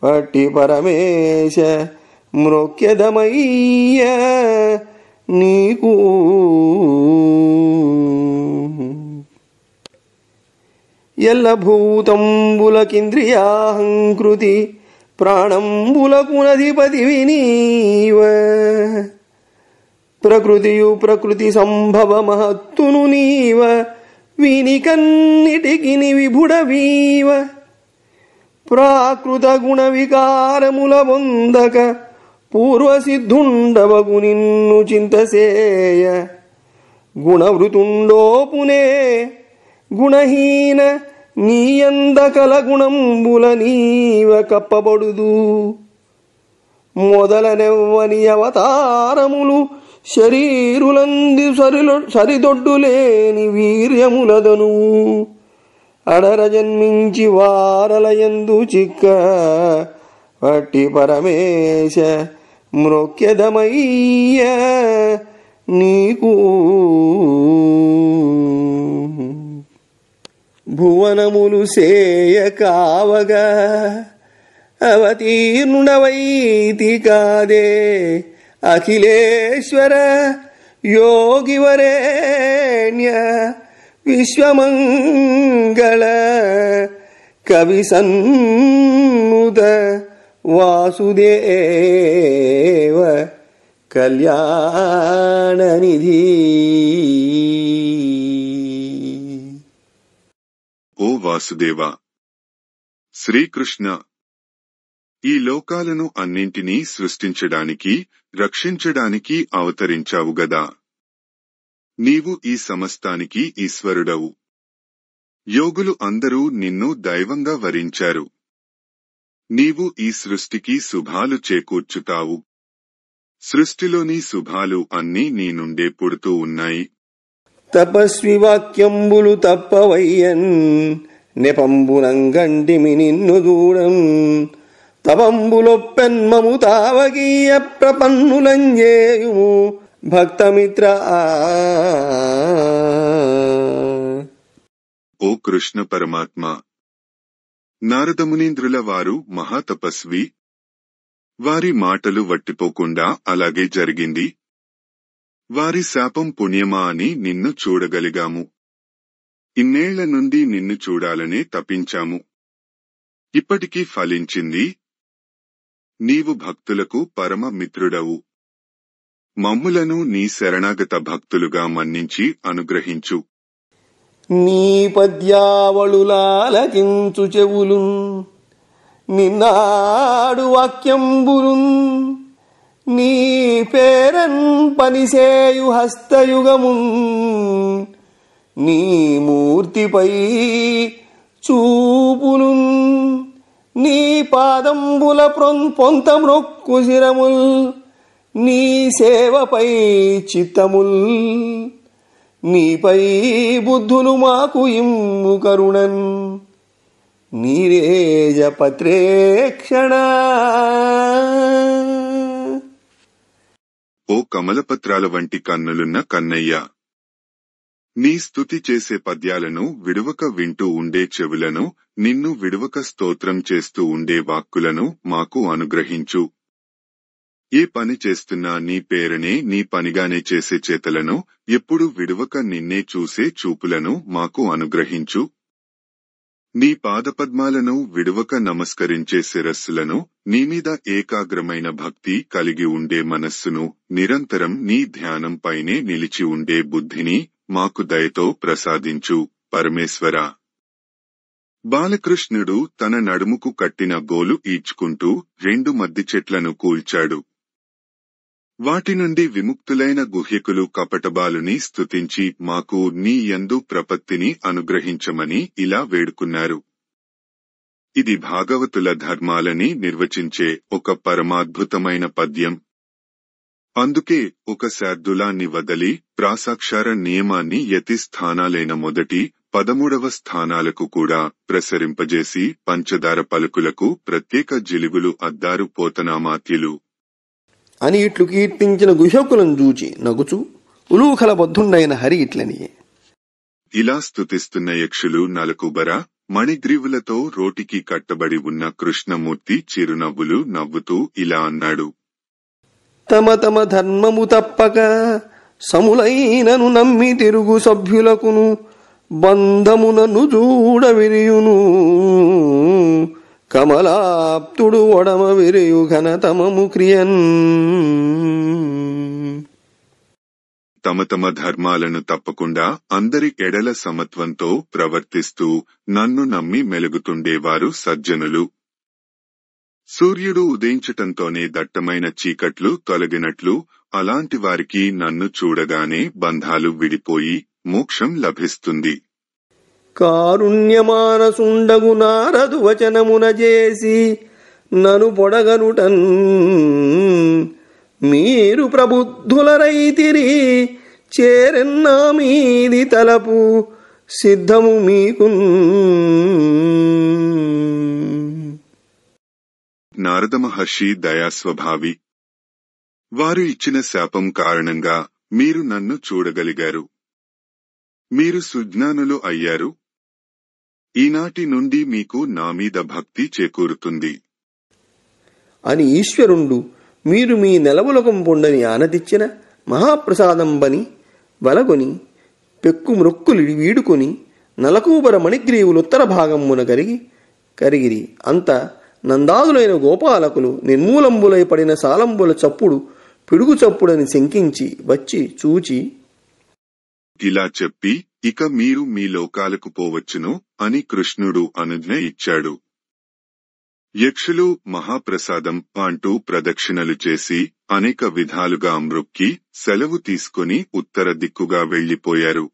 వట్టి పరమేశ మ్రొక్యదమయ్య నీకు. ఎల్ల భూతంబులకింద్రియాహంకృతి ప్రాణంబులకునధిపతివి నీవ. ప్రకృతియు ప్రకృతి సంభవ మహత్తును నీవ, వీనికన్నిటికి విభుడవీవ. ప్రాకృత గుణ వికారముల బొందక పూర్వసిద్ధుండవగు నిన్ను చింతసేయ. గుణవృతుండోపునే గుణహీన నీయందకల గుణంబుల నీవ కప్పబడుదు. మొదలనెవ్వని అవతారములు శరీరులంది సరిదొడ్డులేని వీర్యములదను. అడర జన్మించి వారలయందు చిక్క వట్టి పరమేశ మ్రొక్యదమయ్య నీకు. భువనములు సేయ కావగా అవతీర్ణుడవైతి కాదే అఖిలేశ్వర యోగివరేణ్య విశ్వమంగళ కవి సన్నుత వాసుదేవ కళ్యాణనిధి.
ఓ వాసుదేవ, శ్రీకృష్ణ, ఈ లోకాలను అన్నింటినీ సృష్టించడానికి, రక్షించడానికి అవతరించావు గదా. నీవు ఈ సమస్తానికి ఈశ్వరుడవు. యోగులు అందరూ నిన్ను దైవంగా వరించారు. నీవు ఈ సృష్టికి శుభాలు చేకూర్చుతావు. సృష్టిలోని శుభాలు అన్నీ నీ నుండే పుడుతూ ఉన్నాయి.
తపస్వి వాక్యంబులు తప్పవయ్యన్ నెపంబునంగంటిమి నిన్ను దూరం. తపంబులొప్పెన్మము తావగీయ ప్రపన్నులంజేయుము భక్తమిత్ర.
ఓ కృష్ణ పరమాత్మ, నారదమునీంద్రుల వారు మహాతపస్వి. వారి మాటలు వట్టిపోకుండా అలాగే జరిగింది. వారి శాపం పుణ్యమా అని నిన్ను చూడగలిగాము. ఇన్నేళ్ల నుండి నిన్ను చూడాలనే తపించాము. ఇప్పటికీ ఫలించింది. నీవు భక్తులకు పరమ మిత్రుడవు. మమ్ములను నీ శరణాగత భక్తులుగా మన్నించి అనుగ్రహించు.
నీ పద్యావళులాలకించు చెవులున్ నిన్నాడు వాక్యంబులున్. నీ పేరన్ పనిసేయు హస్తయుగమున్. నీ మూర్తిపై చూపులున్. నీ పాదంబుల పొంత మ్రొక్కు శిరముల్. నీ సేవపై చిత్తముల్. నీపై బుద్ధులు మాకు ఇమ్ము కరుణన్. నీరేజ పత్రేక్షణ.
ఓ కమలపత్రాల వంటి కన్నులున్న కన్నయ్య, నీ స్తుతి చేసే పద్యాలను విడువక వింటూ ఉండే చెవులను, నిన్ను విడువక స్తోత్రం చేస్తూ ఉండే వాక్కులను మాకు అనుగ్రహించు. ఏ పని చేస్తున్నా నీ పేరునే నీ పనిగానే చేసే చేతలను, ఎప్పుడు విడువక నిన్నే చూసే చూపులను మాకు అనుగ్రహించు. నీ పాదపద్మాలను విడువక నమస్కరించే శిరస్సులను, నీమీద ఏకాగ్రమైన భక్తి కలిగి ఉండే మనస్సును, నిరంతరం నీ ధ్యానంపైనే నిలిచి ఉండే బుద్ధిని మాకు దయతో ప్రసాదించు పరమేశ్వర. బాలకృష్ణుడు తన నడుముకు కట్టిన గోలు ఈడ్చుకుంటూ 2 మద్ది చెట్లను కూల్చాడు. వాటి నుండి విముక్తులైన గుహ్యకులు కపటబాలుని స్తుతించి మాకు నీ యందు ప్రపత్తిని అనుగ్రహించమని ఇలా వేడుకున్నారు. ఇది భాగవతుల ధర్మాలని నిర్వచించే ఒక పరమాద్భుతమైన పద్యం. అందుకే ఒక శార్దులాన్ని వదలి ప్రాసాక్షర నియమాన్ని యతి స్థానాలైన మొదటి 13వ స్థానాలకు కూడా ప్రసరింపజేసి పంచదార పలుకులకు ప్రత్యేక జిలుగులు అద్దారు పోతనామాత్యులు
అని ఇట్లు కీర్తించిన గుహకులను చూచి నగుచు ఉలూఖల బద్ధుండైన హరి ఇట్లనియే.
ఇలా స్తుతిస్తున్న యక్షులు నలకుబర మణిగ్రీవులతో రోటికి కట్టబడి ఉన్న కృష్ణమూర్తి చిరునవ్వులు నవ్వుతూ ఇలా అన్నాడు.
తమ తమ ధర్మము తప్పక సములైనను నమ్మి తిరుగు సభ్యులకును బంధమునను చూడ విరియును కమలాప్తుడు ఒడమ విరియు ఘనతమము క్రియన్.
తమ తమ ధర్మాలను తప్పకుండా అందరి ఎడల సమత్వంతో ప్రవర్తిస్తూ నన్ను నమ్మి మెలుగుతుండేవారు సజ్జనులు. సూర్యుడు ఉదయించటంతోనే దట్టమైన చీకట్లు తొలగినట్లు అలాంటి వారికి నన్ను చూడగానే బంధాలు విడిపోయి మోక్షం లభిస్తుంది.
కారుణ్యమానసుండగు నారదు వచనమున చేసి నను పొడగనుటన్ మీరు ప్రబుద్ధులరైతిరి చేరెన్నా మీది తలపు సిద్ధము మీకు.
నారద మహర్షి దయాస్వభావి. వారు ఇచ్చిన శాపం కారణంగా మీరు నన్ను చూడగలిగారు. మీరు సుజ్ఞానులు అయ్యారు. ఈనాటి నుండి మీకు నా మీద భక్తి చేకూరుతుంది
అని ఈశ్వరుండు మీరు మీ నెలవులకం పొండని ఆనదిచ్చిన మహాప్రసాదంబని వలగొని పెక్కు మ్రొక్కులు వీడుకొని నలకూబర మణిగ్రీవులుత్తర భాగమున కరిగిరి. అంత నందాదులైన గోపాలకులు నిర్మూలంబులై పడిన సాలంబుల చప్పుడు పిడుగు చప్పుడని శంకించి వచ్చి చూచి
ఇలా చెప్పి ఇక మీరు మీ లోకాలకు పోవచ్చును అని కృష్ణుడు అనుజ్ఞ ఇచ్చాడు. యక్షులు మహాప్రసాదం అంటూ ప్రదక్షిణలు చేసి అనేక విధాలుగా మ్రొక్కి సెలవు తీసుకుని ఉత్తర దిక్కుగా వెళ్లిపోయారు.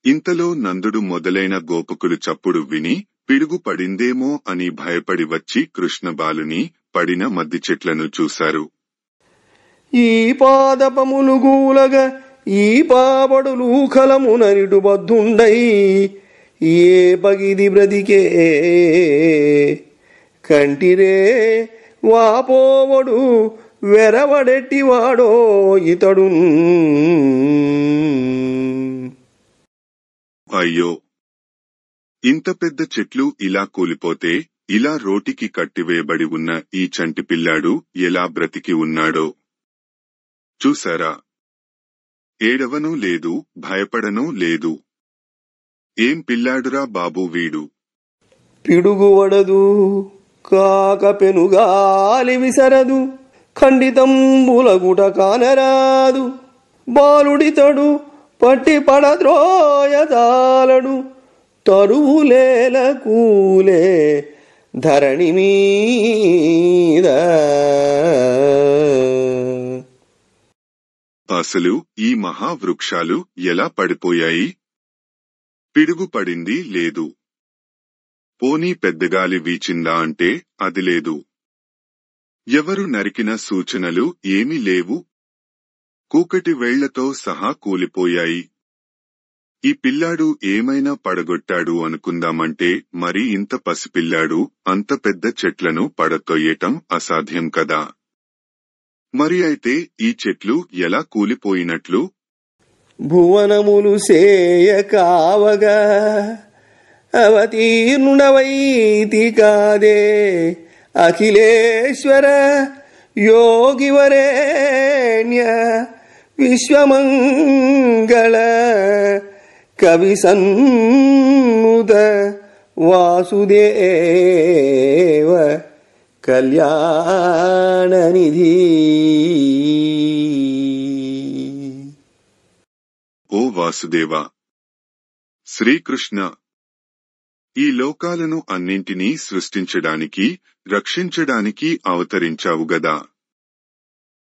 ఇంతలో నందుడు మొదలైన గోపకులు చప్పుడు విని పిడుగు పడిందేమో అని భయపడి వచ్చి కృష్ణబాలుని పడిన మద్ది చెట్లను చూశారు.
ఈ పాదపములు గూలగా ఈ పాపడులు ఖలముననిటు బద్ధుండై ఏ పగిది బ్రతికే కంటిరే వాపోవడు వెరవడెట్టివాడో ఇతడు.
అయ్యో, ఇంత పెద్ద చెట్లు ఇలా కూలిపోతే ఇలా రోటికి కట్టివేయబడి ఉన్న ఈ చంటి పిల్లాడు ఎలా బ్రతికి ఉన్నాడో చూసారా? ఏడవనూ లేదు, భయపడనూ లేదు. ఏం పిల్లాడురా బాబు వీడు.
పిడుగువడదు కాక పెనుగాలి విసరదు ఖండితంబులగుట కానరాదు బాలుడితడు పట్టి పడద్రోయదాలడు తరువులేల కూలే ధరణి మీద.
అసలు ఈ మహావృక్షాలు ఎలా పడిపోయాయి? పిడుగు పడింది లేదు. పోనీ పెద్దగాలి వీచిందా అంటే అది లేదు. ఎవరు నరికిన సూచనలు ఏమీ లేవు. కూకటి వేళ్లతో సహా కూలిపోయాయి. ఈ పిల్లాడు ఏమైనా పడగొట్టాడు అనుకుందామంటే మరి ఇంత పసిపిల్లాడు అంత పెద్ద చెట్లను పడతొయ్యటం అసాధ్యం కదా. మరి అయితే ఈ చెట్లు ఎలా కూలిపోయినట్లు?
భువనములు సేయ కావగా అవతీర్ణుడవైతి కాదే అఖిలేశ్వర యోగివరేణ్య విశ్వమంగళ కవి సన్నుత వాసుదేవ కళ్యాణనిధి.
ఓ వాసుదేవ, శ్రీకృష్ణ, ఈ లోకాలను అన్నింటినీ సృష్టించడానికి, రక్షించడానికి అవతరించావు గదా.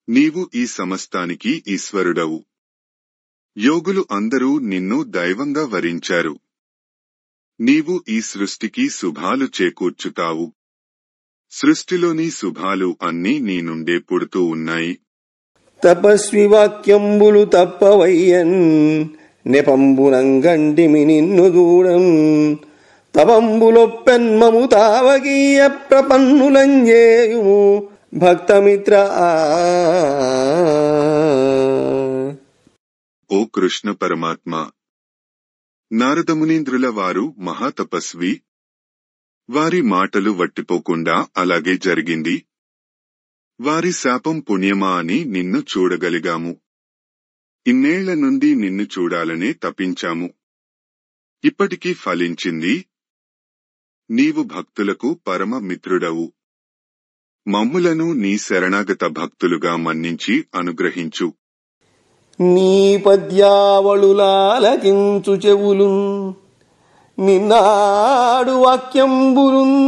నీవు ఈ సమస్తానికి ఈశ్వరుడవు. యోగులు అందరూ నిన్ను దైవంగా వరించారు. నీవు ఈ సృష్టికి శుభాలు చేకూర్చుతావు. సృష్టిలోని శుభాలు అన్నీ నీ నుండే పుడుతూ ఉన్నాయి.
తపస్వి వాక్యంబులు తప్పవయ్యన్ నెపంబునంగంటిమి నిన్ను దూరం తపంబులొప్పెన్మము తావకీయ ప్రపన్నులంజేయుము భక్తమిత్ర.
ఓ కృష్ణ పరమాత్మ, నారదమునీంద్రుల వారు మహాతపస్వి. వారి మాటలు వట్టిపోకుండా అలాగే జరిగింది. వారి శాపం పుణ్యమా అని నిన్ను చూడగలిగాము. ఇన్నేళ్ల నుండి నిన్ను చూడాలనే తపించాము. ఇప్పటికీ ఫలించింది. నీవు భక్తులకు పరమ మిత్రుడవు. మమ్ములను నీ శరణాగత భక్తులుగా మన్నించి అనుగ్రహించు.
నీ పద్యావళులాలకించు చెవులున్ నిన్నాడు వాక్యంబులున్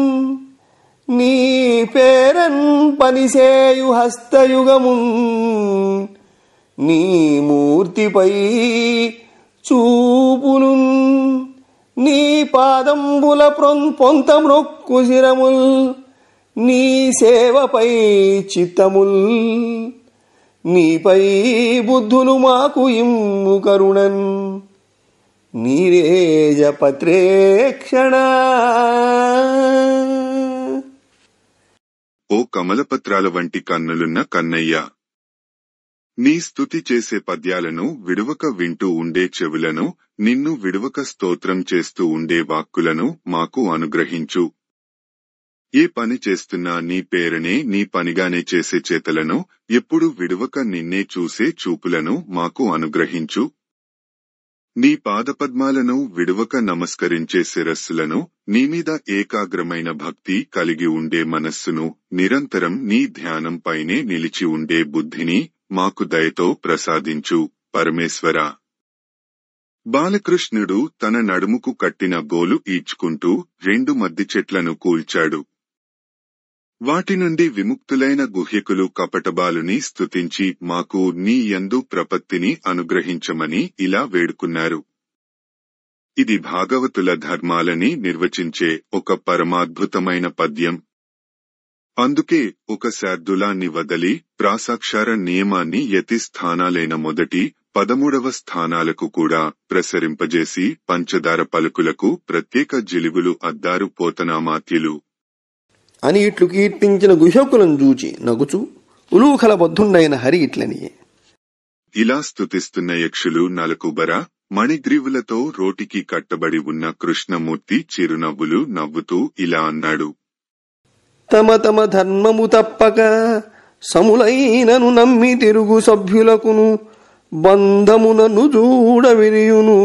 నీ పేరన్ పనిసేయు హస్తయుగమున్ నీ మూర్తిపై చూపులున్ నీ పాదంబుల పొంతమ్రొక్కు శిరముల్ నీ సేవపై చిత్తముల్ నీపై బుద్ధులు మాకు ఇమ్ము కరుణన్ నీరేజ పత్రేక్షణ.
ఓ కమలపత్రాల వంటి కన్నులున్న కన్నయ్య, నీ స్తుతి చేసే పద్యాలను విడువక వింటూ ఉండే చెవులను, నిన్ను విడువక స్తోత్రం చేస్తూ ఉండే వాక్కులను మాకు అనుగ్రహించు. ఏ పని చేస్తున్నా నీ పేరనే నీ పనిగానే చేసే చేతలను, ఎప్పుడు విడువక నిన్నే చూసే చూపులను మాకు అనుగ్రహించు. నీ పాదపద్మాలను విడువక నమస్కరించే శిరస్సులను, నీమీద ఏకాగ్రమైన భక్తి కలిగి ఉండే మనస్సును, నిరంతరం నీ ధ్యానంపైనే నిలిచి ఉండే బుద్ధిని మాకు దయతో ప్రసాదించు పరమేశ్వరా. బాలకృష్ణుడు తన నడుముకు కట్టిన గోలు ఈడ్చుకుంటూ 2 మద్ది చెట్లను కూల్చాడు. వాటి నుండి విముక్తులైన గుహ్యకులు కపటబాలుని స్తుతించి మాకు నీ యందు ప్రపత్తిని అనుగ్రహించమని ఇలా వేడుకున్నారు. ఇది భాగవతుల ధర్మాలని నిర్వచించే ఒక పరమాద్భుతమైన పద్యం. అందుకే ఒక శార్దులాన్ని వదలి ప్రాసాక్షర నియమాన్ని యతి స్థానాలైన మొదటి 13వ స్థానాలకు కూడా ప్రసరింపజేసి పంచదార పలుకులకు ప్రత్యేక జిలుగులు అద్దారు పోతనామాత్యులు
అని ఇట్లు కీర్తించిన గుహకులను చూచి నగుచు ఉలూఖల బద్ధుండైన హరి ఇట్లని.
ఇలా స్తుతిస్తున్న యక్షులు నలకుబర మణిగ్రీవులతో రోటికి కట్టబడి ఉన్న కృష్ణమూర్తి చిరునవ్వులు నవ్వుతూ ఇలా అన్నాడు.
తమ తమ ధర్మము తప్పక సములైనను నమ్మి తిరుగు సభ్యులకును బంధమునను చూడ విరియును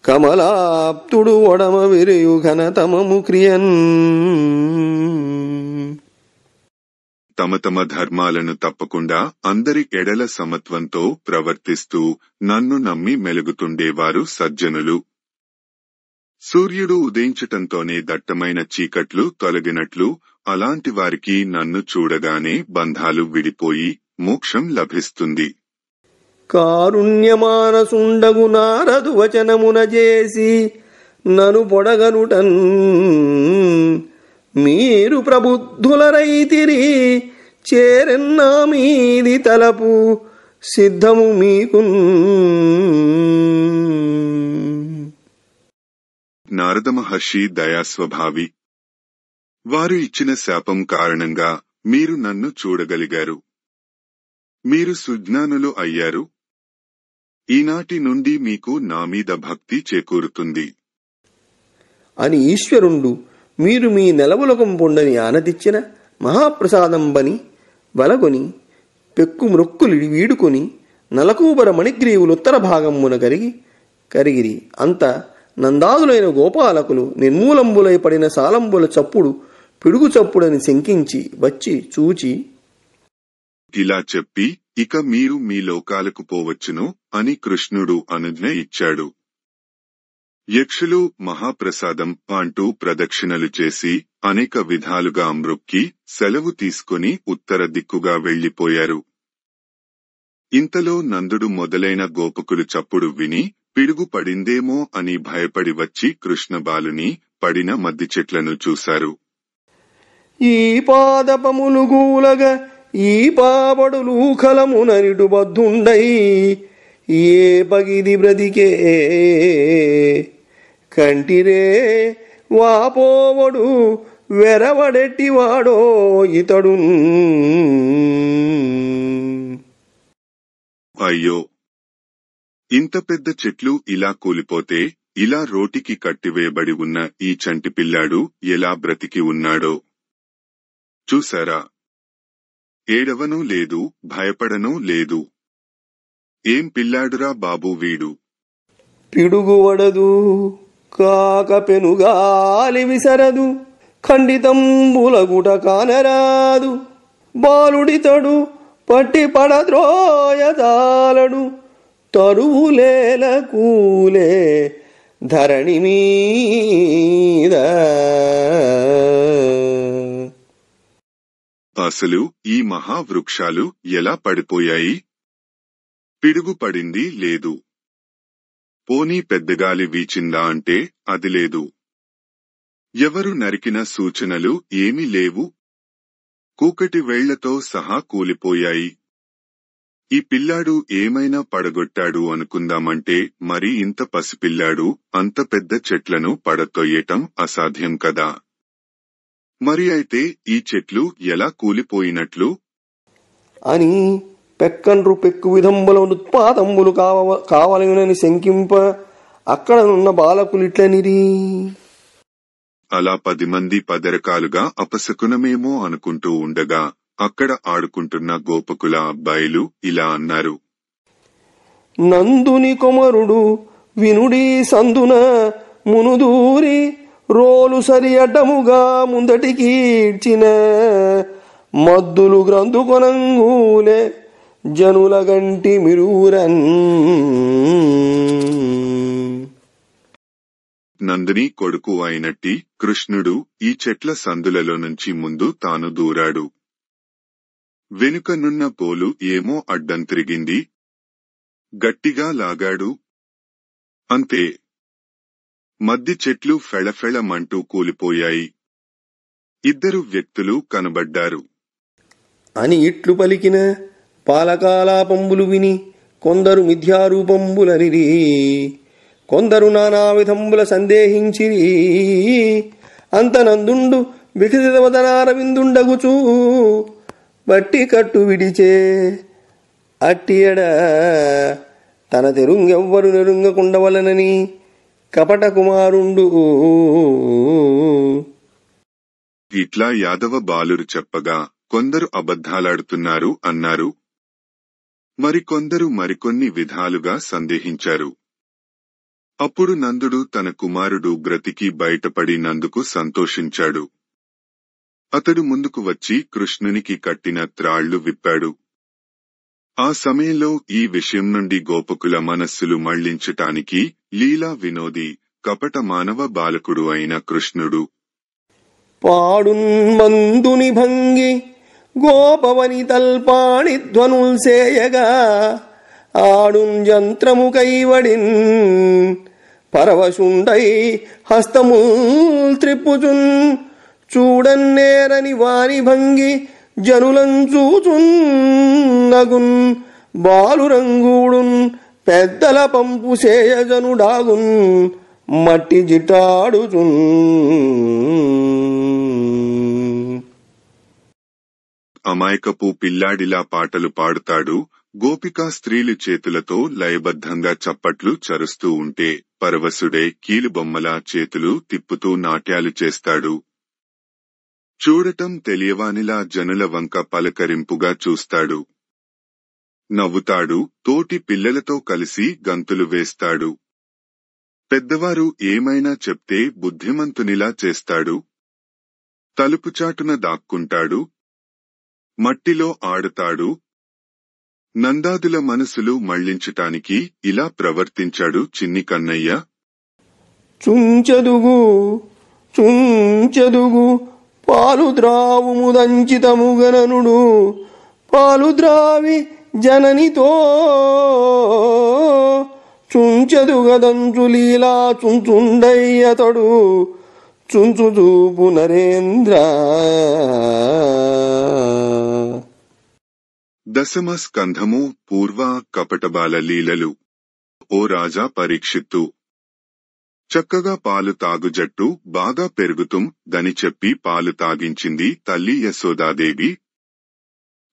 కమలాప్తుడు ఒడమ విరియు ఘనతమము క్రియన్.
తమ తమ ధర్మాలను తప్పకుండా అందరి ఎడల సమత్వంతో ప్రవర్తిస్తూ నన్ను నమ్మి మెలుగుతుండేవారు సజ్జనులు. సూర్యుడు ఉదయించటంతోనే దట్టమైన చీకట్లు తొలగినట్లు అలాంటి వారికి నన్ను చూడగానే బంధాలు విడిపోయి మోక్షం లభిస్తుంది.
కారుణ్యమానసుండగు నారదు వచనమున చేసి నను పొడగనుటన్ మీరు ప్రబుద్ధుల రైతిరి చేరెన్నా మీది తలపు సిద్ధము మీకు.
నారద మహర్షి దయాస్వభావి. వారు ఇచ్చిన శాపం కారణంగా మీరు నన్ను చూడగలిగారు. మీరు సుజ్ఞానులు అయ్యారు. ఈనాటి నుండి మీకు నా మీద భక్తి చేకూరుతుంది
అని ఈశ్వరుండు మీరు మీ నెలవులకం పొండని ఆనదిచ్చిన మహాప్రసాదంబని వలగొని పెక్కు మ్రొక్కులు వీడుకొని నలకూబర మణిగ్రీవులు ఉత్తర భాగమున కరిగిరి. అంత నందాదులైన గోపాలకులు నిర్మూలంబులై పడిన సాలంబుల చప్పుడు పిడుగు చప్పుడని శంకించి వచ్చి చూచి
ఇలా చెప్పి ఇక మీరు మీ లోకాలకు పోవచ్చును అని కృష్ణుడు అనుజ్ఞ ఇచ్చాడు. యక్షులు మహాప్రసాదం అంటూ ప్రదక్షిణలు చేసి అనేక విధాలుగా మ్రొక్కి సెలవు తీసుకుని ఉత్తర దిక్కుగా వెళ్లిపోయారు. ఇంతలో నందుడు మొదలైన గోపకులు చప్పుడు విని పిడుగు పడిందేమో అని భయపడి వచ్చి కృష్ణబాలుని పడిన మద్ది చెట్లను చూశారు.
ఈ పాదపములు గూలగ ఈ పాపడులు కలముననిటు బద్ధుండై ఏ పగిది బ్రతికే కంటిరే వాపోవడు వెరవడెట్టివాడో ఇతడు.
అయ్యో, ఇంత పెద్ద చెట్లు ఇలా కూలిపోతే ఇలా రోటికి కట్టివేయబడి ఉన్న ఈ చంటి పిల్లాడు ఎలా బ్రతికి ఉన్నాడో చూశారా? ఏడవనూ లేదు, భయపడనూ లేదు. ఏం పిల్లాడురా బాబు వీడు.
పిడుగువడదు కాక పెనుగాలి విసరదు ఖండితంబులగుట కానరాదు బాలుడితడు పట్టి పడద్రోయదాలడు తరువులేల కూలే ధరణి మీద.
అసలు ఈ మహావృక్షాలు ఎలా పడిపోయాయి? పిడుగు పడింది లేదు. పోనీ పెద్దగాలి వీచిందా అంటే అది లేదు. ఎవరు నరికిన సూచనలు ఏమీ లేవు. కూకటి వేళ్లతో సహా కూలిపోయాయి. ఈ పిల్లాడు ఏమైనా పడగొట్టాడు అనుకుందామంటే మరి ఇంత పసిపిల్లాడు అంత పెద్ద చెట్లను పడతొయ్యటం అసాధ్యం కదా. మరి అయితే ఈ చెట్లు ఎలా కూలిపోయినట్లు
అని పెక్కండ్రు పెక్కు విధంబుల ఉత్పాతంబులు కావలనని శంకింప అక్కడనున్న బాలకులిట్లనిరి.
అలా 10 మంది 10 రకాలుగా అపశకునమేమో అనుకుంటూ ఉండగా అక్కడ ఆడుకుంటున్న గోపకుల అబ్బాయిలు ఇలా అన్నారు.
నందుని కొమరుడు వినుడి సందున మునుదూరి రోలు సరి అడ్డముగా ముందటికి ఈడ్చిన మద్దులు గ్రంథు కొనంగూలే జనుల గంటి మిరూరన్.
నందిని కొడుకు అయినట్టి కృష్ణుడు ఈ చెట్ల సందులలో నుంచి ముందు తాను దూరాడు. వెనుకనున్న పోలు ఏమో అడ్డం తిరిగింది. గట్టిగా లాగాడు. అంతే, మద్ది చెట్లు ఫెళఫెళమంటూ కూలిపోయాయి. 2 వ్యక్తులు కనబడ్డారు.
అని ఇట్లు పలికిన పాలకాలాపంబులు విని కొందరు మిథ్యారూపంబులనిరి, కొందరు నానా విధంబుల సందేహించిరి. అంతనందుండు వికసితవదనారవిందుండగుచూ బట్టి కట్టు విడిచే అట్టియడ తన తెరుంగెవ్వరు నెరుంగకుండవలనని కపట కుమారుండు.
ఇట్లా యాదవ బాలురు చెప్పగా కొందరు అబద్ధాలాడుతున్నారు అన్నారు. మరికొందరు మరికొన్ని విధాలుగా సందేహించారు. అప్పుడు నందుడు తన కుమారుడు బ్రతికి బయటపడినందుకు సంతోషించాడు. అతడు ముందుకు వచ్చి కృష్ణునికి కట్టిన త్రాళ్లు విప్పాడు. ఆ సమయంలో ఈ విషయం నుండి గోపకుల మనస్సులు మళ్లించటానికి లీలా వినోది కపట మానవ బాలకుడు అయిన కృష్ణుడు
పాడున్మందుని భంగి గోపవని తల్పాణి ధ్వనుల్సేయగా ఆడున్ యంత్రము కైవడిన్ పరవశుండై హస్తముల్ త్రిప్పుచున్ చూడన్నేరని వారి భంగి జనులంచూచున్ నగున్ బాలురంగూడున్ పెద్దల పంపు సేయజనుడాగున్ మట్టి జిటాడుచున్.
అమాయకపు పిల్లాడిలా పాటలు పాడుతాడు. గోపికా స్త్రీలు చేతులతో లయబద్ధంగా చప్పట్లు చరుస్తూ ఉంటే పరవశుడే కీలుబొమ్మలా చేతులు తిప్పుతూ నాట్యాలు చేస్తాడు. చూడటం తెలియవానిలా జనుల వంక పలకరింపుగా చూస్తాడు. నవ్వుతాడు. తోటి పిల్లలతో కలిసి గంతులు వేస్తాడు. పెద్దవారు ఏమైనా చెప్తే బుద్ధిమంతునిలా చేస్తాడు. తలుపుచాటున దాక్కుంటాడు. మట్టిలో ఆడుతాడు. నందాదుల మనసులు మళ్లించటానికి ఇలా ప్రవర్తించాడు చిన్ని కన్నయ్య.
చుంచెదుగు పాలు ద్రావుము దంచితముగననుడు పాలు ద్రావి జననితో చుంచెదుగదంచు లీలా చుంచుండయ్యతడు చుంచు చూపు నరేంద్ర.
దశమ స్కంధము పూర్వ కపటబాల లీలలు. ఓ రాజా పరీక్షిత్తు, చక్కగా పాలు తాగు జట్టు బాగా పెరుగుతుం దని చెప్పి పాలు తాగించింది తల్లి యశోదాదేవి.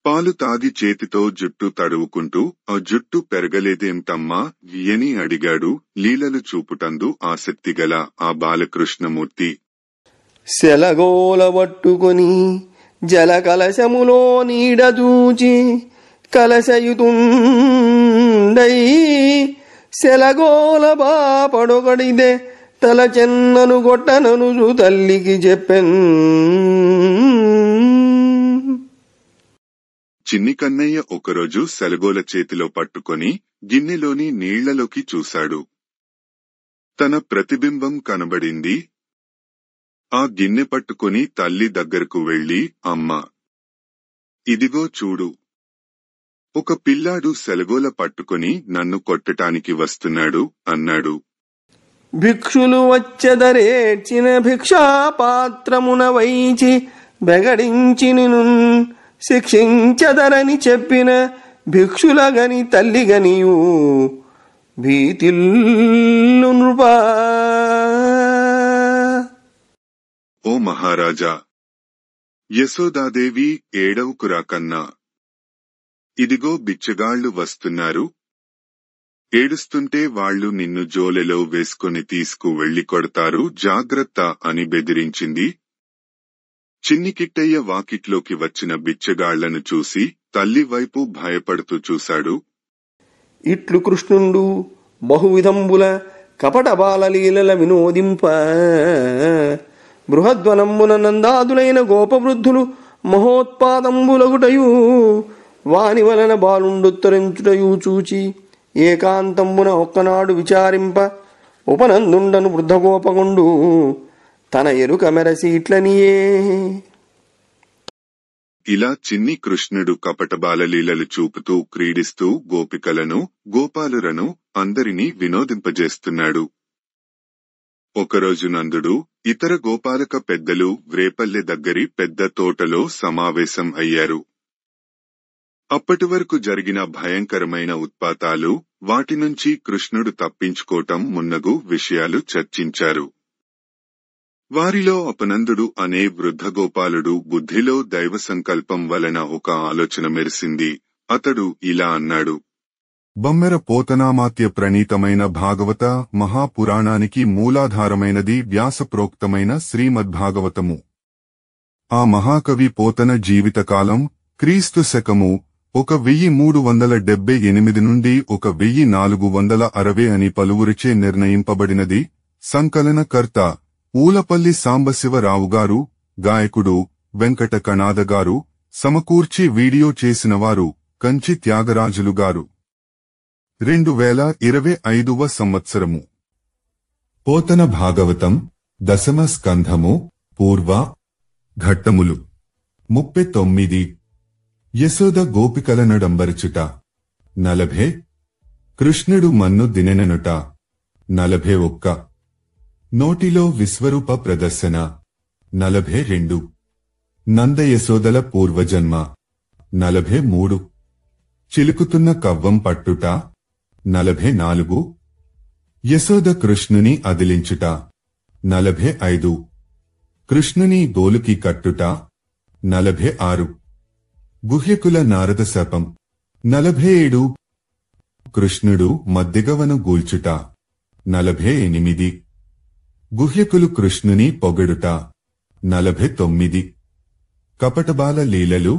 పాలు తాగి చేతితో జుట్టు తడువుకుంటూ ఆ జుట్టు పెరగలేదేంటమ్మా అని అడిగాడు లీలలు చూపుటందు ఆసక్తిగల ఆ బాలకృష్ణమూర్తి.
సెలగోల పట్టుకొని జల కలశములో నీడ చూచి కలశయుతుండై సెలగోల బాపడొకడిదే తల చెన్నను గొట్టనను తల్లికి చెప్పెన్.
చిన్ని కన్నయ్య ఒకరోజు సెలగోల చేతిలో పట్టుకొని గిన్నెలోని నీళ్లలోకి చూశాడు. తన ప్రతిబింబం కనబడింది. ఆ గిన్నె పట్టుకొని తల్లి దగ్గరకు వెళ్లి, అమ్మా, ఇదిగో చూడు, ఒక పిల్లాడు సెలగోల పట్టుకొని నన్ను కొట్టటానికి వస్తున్నాడు అన్నాడు.
భిక్షులు వచ్చెదరేర్చిన భిక్షాపాత్రమున వైచి బెగడించి నిను శిక్షించదరని చెప్పిన భిక్షులగని తల్లిగనియు భీతిల్లు నృపా.
ఓ మహారాజా, యశోదాదేవి ఏడవుకురా కన్నా, ఇదిగో బిచ్చగాళ్లు వస్తున్నారు, ఏడుస్తుంటే వాళ్లు నిన్ను జోలెలో వేసుకుని తీసుకువెళ్లి కొడతారు, జాగ్రత్త అని బెదిరించింది. చిన్ని కిట్టయ్య వాకిట్లోకి వచ్చిన బిచ్చగాళ్లను చూసి తల్లి వైపు భయపడుతూ చూశాడు.
ఇట్లు కృష్ణుండు బహువిధంబుల కపట బాలలీలల వినోదింప బృహద్వనంబున నందాదులైన గోపవృద్ధులు మహోత్పాదంబులగుటయు వాని వలన బాలుండుత్తరించుటయు చూచి ఏకాంతంబున ఒక్కనాడు విచారింప ఉపనందుండను వృద్ధగోపగుండు తన ఎరుక మెరసి ఇట్లనియే.
ఇలా చిన్ని కృష్ణుడు కపట బాలలీలలు చూపుతూ క్రీడిస్తూ గోపికలను గోపాలురను అందరినీ వినోదింపజేస్తున్నాడు. ఒకరోజు నందుడు ఇతర గోపాలక పెద్దలు వ్రేపల్లె దగ్గరి పెద్ద తోటలో సమావేశం అయ్యారు. అప్పటివరకు జరిగిన భయంకరమైన ఉత్పాతాలు, వాటి నుంచి కృష్ణుడు తప్పించుకోవటం మున్నగు విషయాలు చర్చించారు. వారిలో అపనందుడు అనే వృద్ధ గోపాలుడు బుద్ధిలో దైవ సంకల్పం వలన ఒక ఆలోచన మెరిసింది. అతడు ఇలా అన్నాడు.
బమ్మెర పోతనామాత్య ప్రణీతమైన భాగవత మహాపురాణానికి మూలాధారమైనది వ్యాసప్రోక్తమైన శ్రీమద్భాగవతము. ఆ మహాకవి పోతన జీవితకాలం క్రీస్తు శకము 1378 నుండి 1460 అని పలువురిచే నిర్ణయింపబడినది. సంకలనకర్త ఊలపల్లి సాంబశివరావుగారు, గాయకుడు వెంకట కణాదగారు, సమకూర్చి వీడియో చేసినవారు కంచి త్యాగరాజులుగారు. 2025వ సంవత్సరము. పోతన భాగవతం దశమ స్కంధము పూర్వ ఘట్టములు 39. యశోద గోపికలనడంబరుచుట 40. కృష్ణుడు మన్ను దినెననుట 41. నోటిలో విశ్వరూప ప్రదర్శన 42. నందయశోదల పూర్వజన్మ 43. చిలుకుతున్న కవ్వం పట్టుట 44. యశోద కృష్ణుని అదిలించుట 45. కృష్ణుని గోలుకి కట్టుట 46. గుహ్యకుల నారద శాపం 47. కృష్ణుడు మద్దిగవను గూల్చుట 48. గుహ్యకులు కృష్ణుని పొగడుట 49. కపటబాల లీలలు